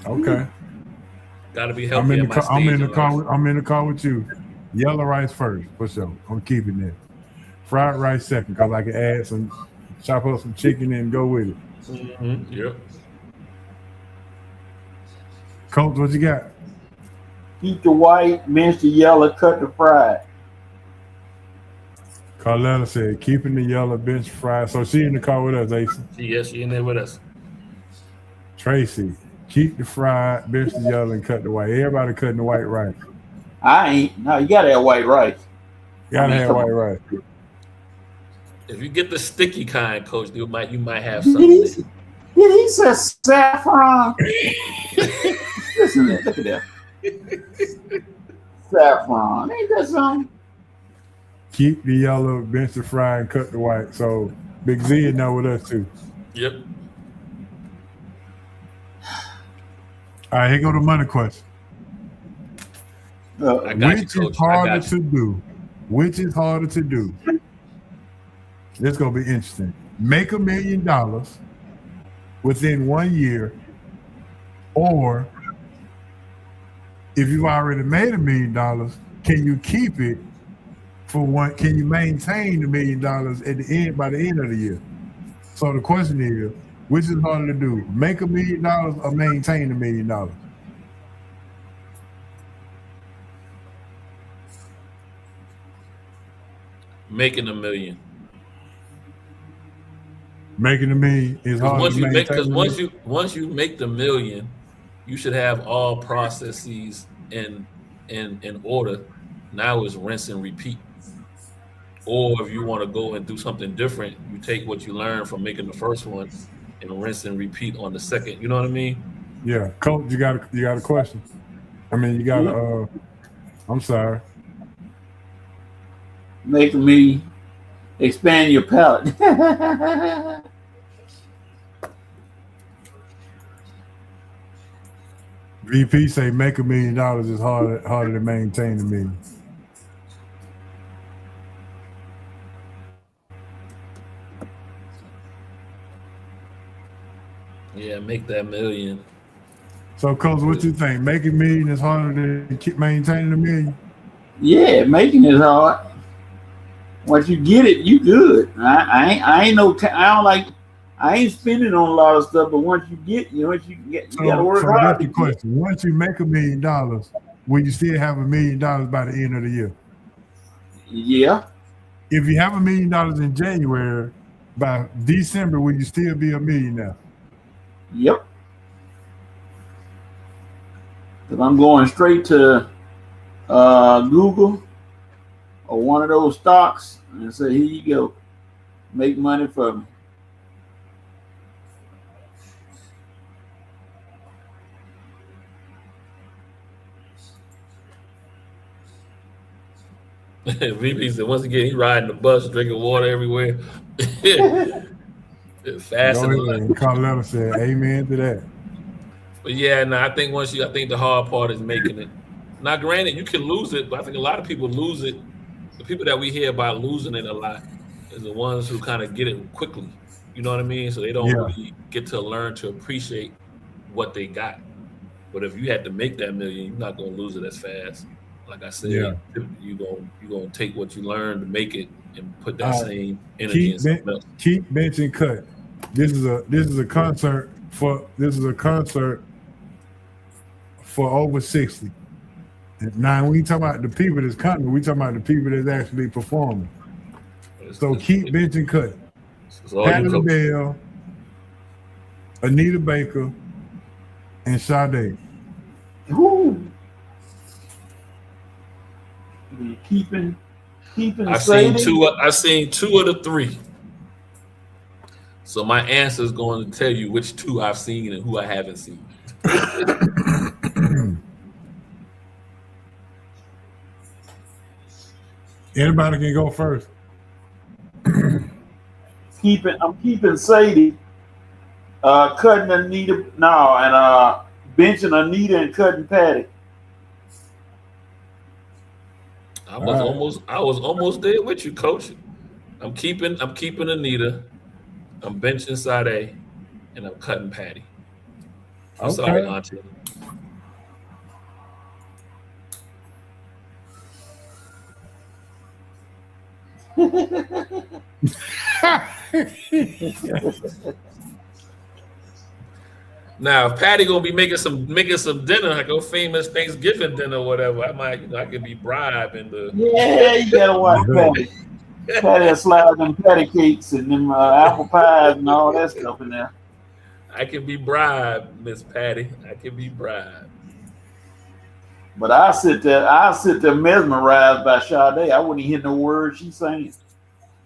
Okay. Got to be healthy. I'm in the car with you. Yellow rice first, for sure. I'm keeping it. Fried rice second, because I can add chop up some chicken and go with it. Mm-hmm. Yep. Coach, what you got? Keep the white, mince the yellow, cut the fried. Carletta said, keeping the yellow, bench fried. So she in the car with us, Ace. Yes, she in there with us. Tracy, keep the fried, bench the yellow, and cut the white. Everybody cutting the white rice. I ain't. No, you gotta have white rice. Gotta have white rice. If you get the sticky kind, Coach, you might have something. Did he say saffron? Listen to that. Look at that. Saffron. Ain't that something? Keep the yellow, bench the fried, and cut the white. So Big Z in there with us too. Yep. All right, here go the money question. Which is harder to do? Which is harder to do? This is gonna be interesting. Make $1 million within 1 year, or if you've already made $1 million, can you keep it for one? Can you maintain the $1 million at the end by the end of the year? So the question is, which is harder to do? Make $1 million or maintain $1 million? Making $1 million. Making $1 million is hard to maintain. Because once you make the $1 million, you should have all processes in order. Now it's rinse and repeat. Or if you want to go and do something different, you take what you learned from making the first one and rinse and repeat on the second. You know what I mean? Yeah, Coach, you got a question. I mean, you got a. I'm sorry. Making me expand your palate. VP say make $1 million is harder to maintain $1 million. Yeah, make that $1 million. So, Coach, what you think? Making $1 million is harder to keep maintaining $1 million? Yeah, making it hard. Once you get it, you good. I ain't no. I don't like. I ain't spending on a lot of stuff, but once you get, you gotta work so hard. that's the question. Once you make $1 million, will you still have $1 million by the end of the year? Yeah. If you have $1 million in January, by December, will you still be a millionaire? Yep. Because I'm going straight to Google or one of those stocks and say, here you go, make money for me. VP said once again he riding the bus, drinking water everywhere. Fast and Carletta said, "Amen to that." But yeah, no, I think I think the hard part is making it. Now, granted, you can lose it, but I think a lot of people lose it. The people that we hear about losing it a lot is the ones who kind of get it quickly. You know what I mean? So they don't really get to learn to appreciate what they got. But if you had to make that $1 million, you're not gonna lose it as fast. Like I said, you gonna take what you learned to make it and put that same energy in something else. Keep bench and cut. This is a concert for over 60. Now, when we talk about the people that's coming, we talking about the people that's actually performing. So keep bench and cut. Patti LaBelle, Anita Baker, and Sade. Woo. Keeping. I seen two of the three. So my answer is going to tell you which two I've seen and who I haven't seen. Anybody can go first. I'm keeping Sadie, cutting Anita, and benching Anita and cutting Patty. I was almost there with you, Coach. I'm keeping Anita, I'm benching Sade, and I'm cutting Patty. I'm sorry, Auntie. Now, if Patty gonna be making some dinner, like a famous Thanksgiving dinner or whatever, I could be bribed in the. Yeah, you gotta watch Patty. Patty slide them patty cakes and them apple pies and all that stuff in there. I can be bribed, Miss Patty. I can be bribed. But I sit there mesmerized by Sade. I wouldn't hear no words she's saying.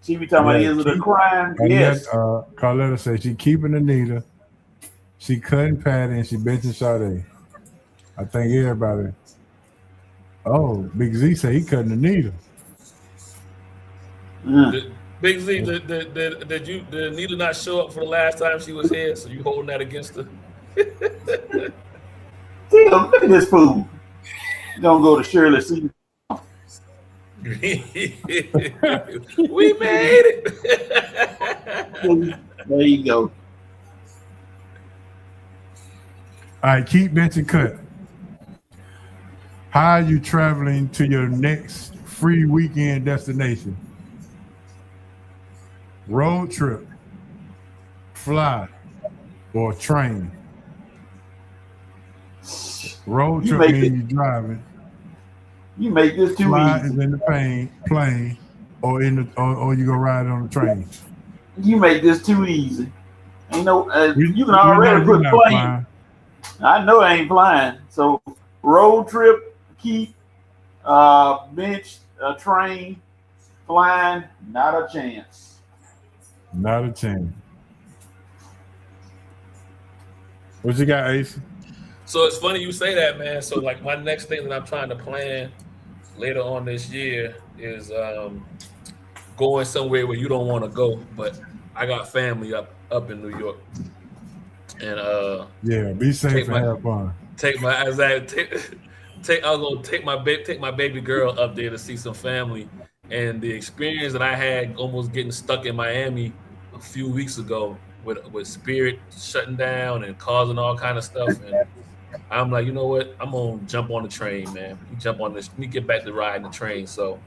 She be talking about is it a crime? Yes. Carletta says she keeping Anita, she cutting Patty, and she benching Sade. I think everybody. Oh, Big Z said he cutting Anita. Big Z, did Anita not show up for the last time she was here? So you holding that against her? Damn, look at this fool. Don't go to Shirley C. We made it. There you go. All right, keep bench and cut. How are you traveling to your next free weekend destination? Road trip, fly, or train? Road trip means you driving. You make this too fly easy. is in the plane, or or you go ride on the train. You make this too easy. Ain't no you can already put plane. Flying. I know I ain't flying. So road trip, keep bench, train, Flying, not a chance. Not a chance. What you got, Ace? So it's funny you say that, man. So like my next thing that I'm trying to plan later on this year is going somewhere where you don't want to go, but I got family up in New York, and yeah, be safe and have fun. Take my as I take I was gonna take my baby girl up there to see some family, and the experience that I had almost getting stuck in Miami a few weeks ago with Spirit shutting down and causing all kind of stuff, and I'm like, you know what? I'm gonna jump on the train, man. Let me get back to riding the train. So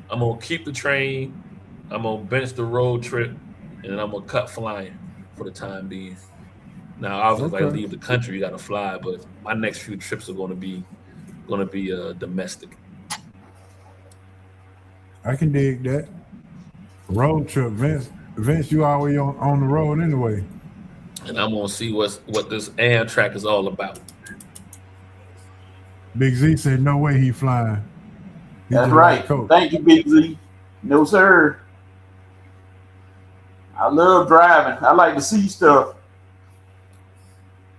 I'm gonna keep the train. I'm gonna bench the road trip, and then I'm gonna cut flying for the time being. Now, obviously, if I leave the country, you gotta fly, but my next few trips are gonna be domestic. I can dig that. Road trip, Vince, you always on the road anyway. And I'm gonna see what this Amtrak is all about. Big Z said no way he flying. That's right. Thank you, Big Z. No, sir. I love driving. I like to see stuff.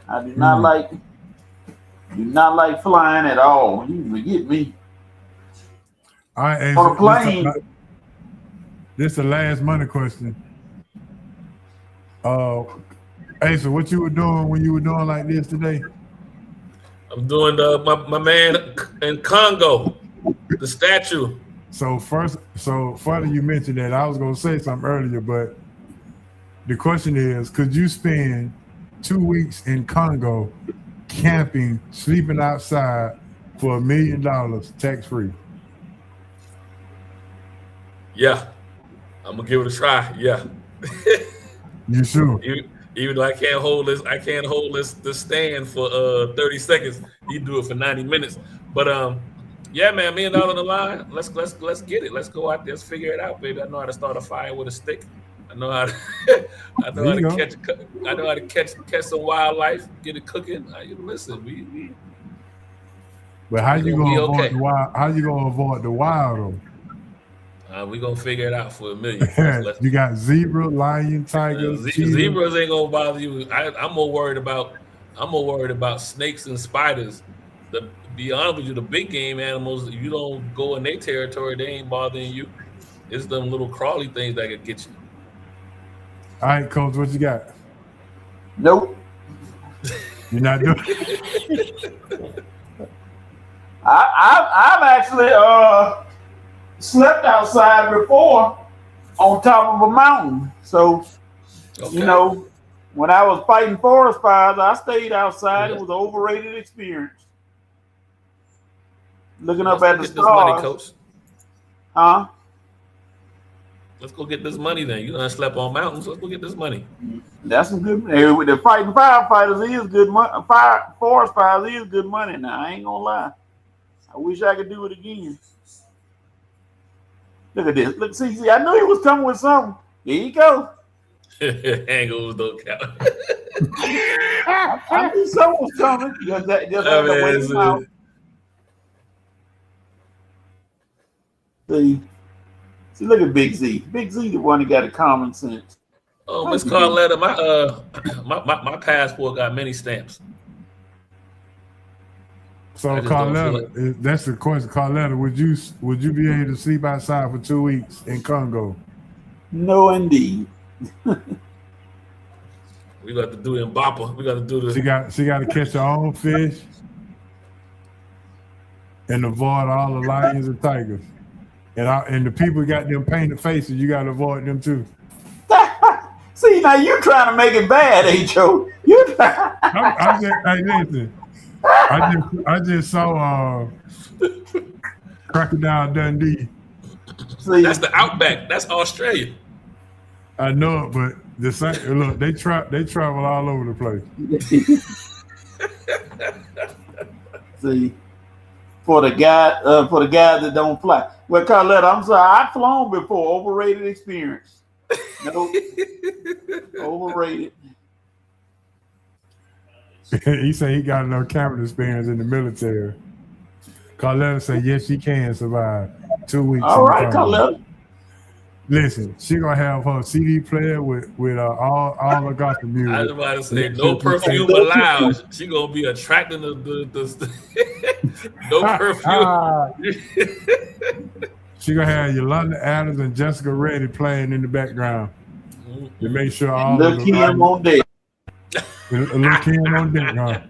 I do not like flying at all. You forget me. All right, Ace, on a plane. This is the last money question. Ace, what you were doing when you were doing like this today? I'm doing my man in Congo, the statue. So funny you mentioned that. I was gonna say something earlier, but the question is, could you spend 2 weeks in Congo camping, sleeping outside for $1 million tax-free? Yeah, I'm gonna give it a try. Yeah. You sure? Even though I can't hold this stand for 30 seconds, you do it for 90 minutes. But yeah, man, $1 million on the line. Let's get it. Let's go out there. Let's figure it out, baby. I know how to start a fire with a stick. I know how to catch some wildlife, get it cooking. Listen, we. But how you gonna avoid the wild? How you gonna avoid the wild though? We gonna figure it out for $1 million. You got zebra, lion, tiger, zebras ain't gonna bother you. I'm more worried about snakes and spiders. To be honest with you, the big game animals, if you don't go in their territory, they ain't bothering you. It's them little crawly things that could get you. All right, Coach, what you got? Nope. You're not doing it? I've actually slept outside before on top of a mountain. So, you know, when I was fighting forest fires, I stayed outside. It was an overrated experience. Looking up at the stars. Money, Coach. Huh? Let's go get this money then. You done slept on mountains. Let's go get this money. That's some good. With the fighting firefighters is good money. Forest fires is good money. Now I ain't gonna lie. I wish I could do it again. Look at this. Look, see. I knew he was coming with something. Here you go. Angles don't count. I knew something was coming. Just had to wait him out. See, look at Big Z. Big Z, the one that got a common sense. Oh, Miss Carletta, my passport got many stamps. So Carletta, that's the question. Carletta, would you be able to sleep outside for 2 weeks in Congo? No, indeed. We got to do Mbappa. We got to do this. She got to catch her own fish and avoid all the lions and tigers. And the people got them painted faces, you got to avoid them too. See, now you trying to make it bad, H.O. Hey, listen. I just saw Crocodile Dundee. See, that's the Outback. That's Australia. I know it, but the same. Look, they travel all over the place. See, for the guys that don't fly. Well, Carletta, I'm sorry, I've flown before. Overrated experience. Nope. Overrated. He said he got enough camera experience in the military. Carletta said yes, she can survive 2 weeks. All right, Carletta. Listen, she gonna have her CD player with all the gospel music. I was about to say no perfume allowed. She gonna be attracting the no perfume. She gonna have Yolanda Adams and Jessica Reddy playing in the background to make sure all Look him on deck. Look him on deck,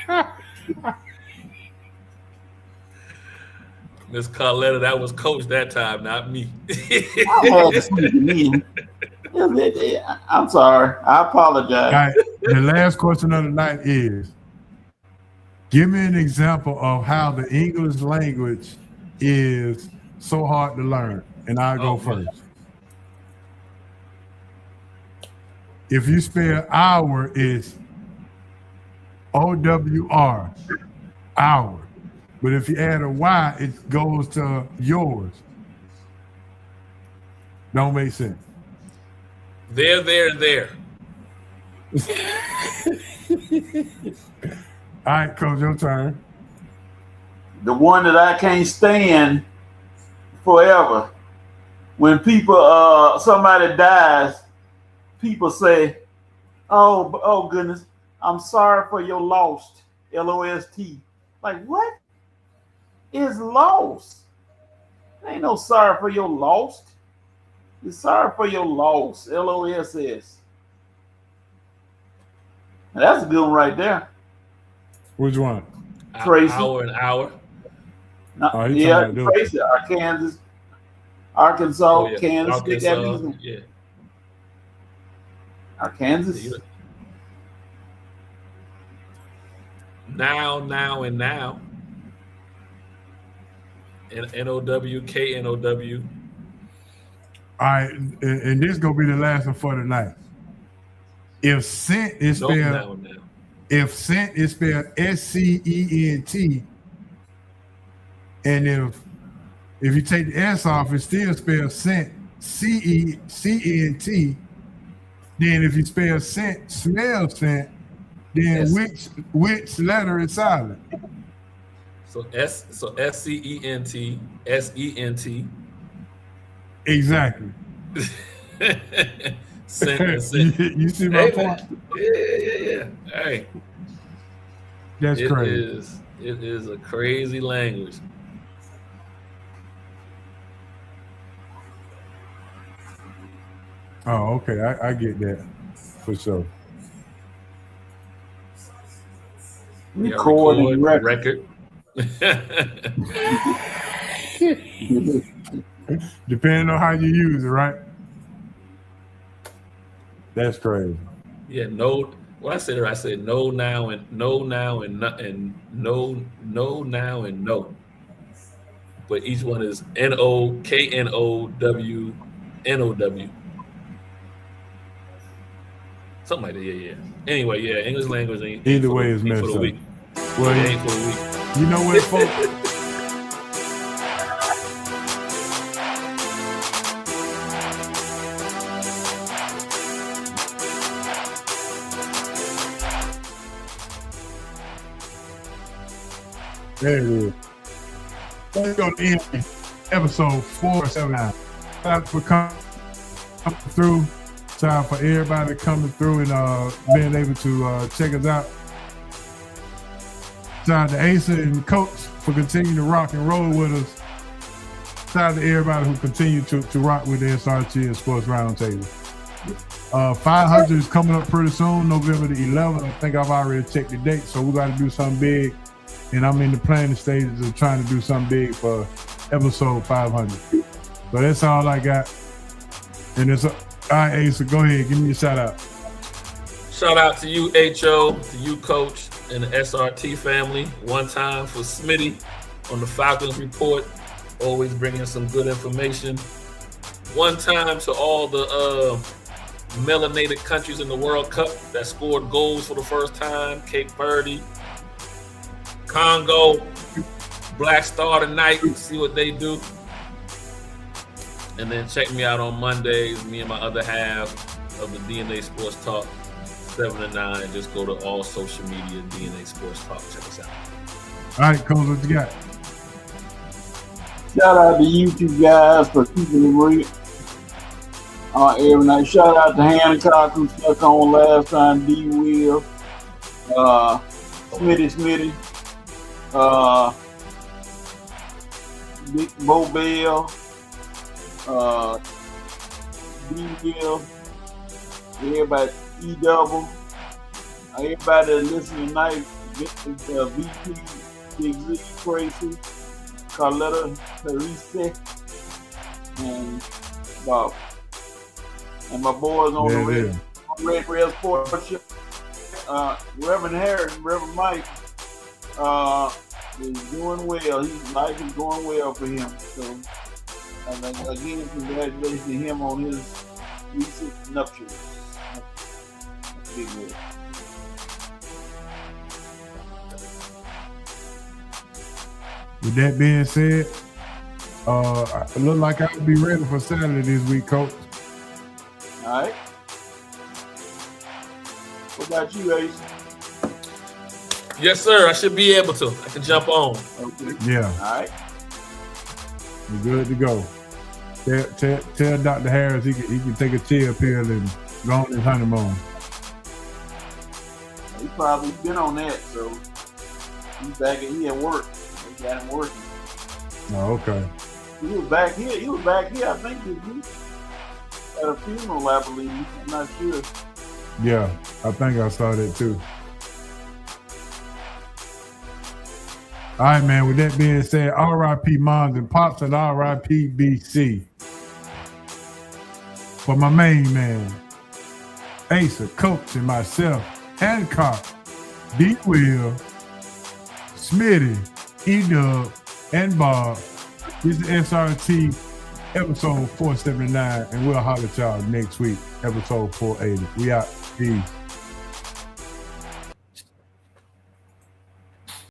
huh? Miss Carletta, that was Coach that time, not me. I had to sneak him in. I'm sorry. I apologize. Right. The last question of the night is, give me an example of how the English language is so hard to learn. And I'll go first. If you spell hour, it's O-W-R, hour. But if you add a Y, it goes to yours. Don't make sense. There. All right, Coach, your turn. The one that I can't stand forever. When people, somebody dies, people say, oh goodness, I'm sorry for your lost, L-O-S-T. Like, what is lost? Ain't no sorry for your lost. You're sorry for your loss, L-O-S-S. That's a good one right there. Which one? Tracy. Hour. Yeah, Tracy, Arkansas, Kansas. Arkansas, yeah. Arkansas. Now, and now. N-O-W, K-N-O-W. All right, and this gonna be the last one for tonight. If scent is spelled, if scent is spelled S-C-E-N-T, and if you take the S off, it's still spelled scent, C-E-C-E-N-T. Then if you spell scent, smell scent, then which letter is silent? So S-C-E-N-T, S-E-N-T. Exactly. You see my point? Yeah. Hey. That's crazy. It is a crazy language. Oh, okay. I get that for sure. Record. Depending on how you use it, right? That's crazy. Yeah, no. Well, I said no now and no now and no now and no. But each one is N-O-K-N-O-W-N-O-W. Something like that. Yeah. Anyway, yeah, English language ain't. Either way is messed up. Well, it ain't for the week. You know what, folks? There it is. Let's go to end episode 479. Time for coming through. Time for everybody coming through and being able to check us out. Shout out to Asa and Coach for continuing to rock and roll with us. Shout out to everybody who continue to rock with the SRT and Sports Roundtable. 500 is coming up pretty soon, November the 11th. I think I've already checked the date, so we got to do something big. And I'm in the planning stages of trying to do something big for episode 500. So that's all I got. And it's all right, Asa, go ahead, give me a shout out. Shout out to you, H.O., to you, Coach, and the SRT family. One time for Smitty on the Falcons Report, always bringing some good information. One time to all the melanated countries in the World Cup that scored goals for the first time. Cape Verde, Congo, Black Star tonight, see what they do. And then check me out on Mondays, me and my other half of the DNA Sports Talk, 7 to 9. Just go to all social media, DNA Sports Talk. Check us out. All right, Coach, what you got? Shout out to you two guys for keeping it real. Every night. Shout out to Hancock who stuck on last time. D. Will, Smitty, Big Bo Bell, D. Will, everybody, E Double, everybody that listen tonight. VP, Big Z, Tracy, Carletta, Teresa, and Bob. And my boys on the Red Rail Sports Show. Reverend Harris, Reverend Mike is doing well. Life is going well for him. So, again, congratulations to him on his recent nuptials. Big word. With that being said, I look like I'll be ready for Saturday this week, Coach. All right. What about you, Ace? Yes, sir. I should be able to. I can jump on. Okay. Yeah. All right. We're good to go. Tell Dr. Harris he can take a chill pill and go on his honeymoon. He probably been on that, so he's back at work. They got him working. Oh, okay. He was back here. I think, this week. At a funeral, I believe. I'm not sure. Yeah, I think I saw that too. All right, man. With that being said, R.I.P. Moms and Pops and R.I.P. BC. For my main man, Asa, Coach, and myself, Hancock, D. Will, Smitty, E-Dub, and Bob. This is SRT episode 479, and we'll holler at y'all next week, episode 480. We out. Peace.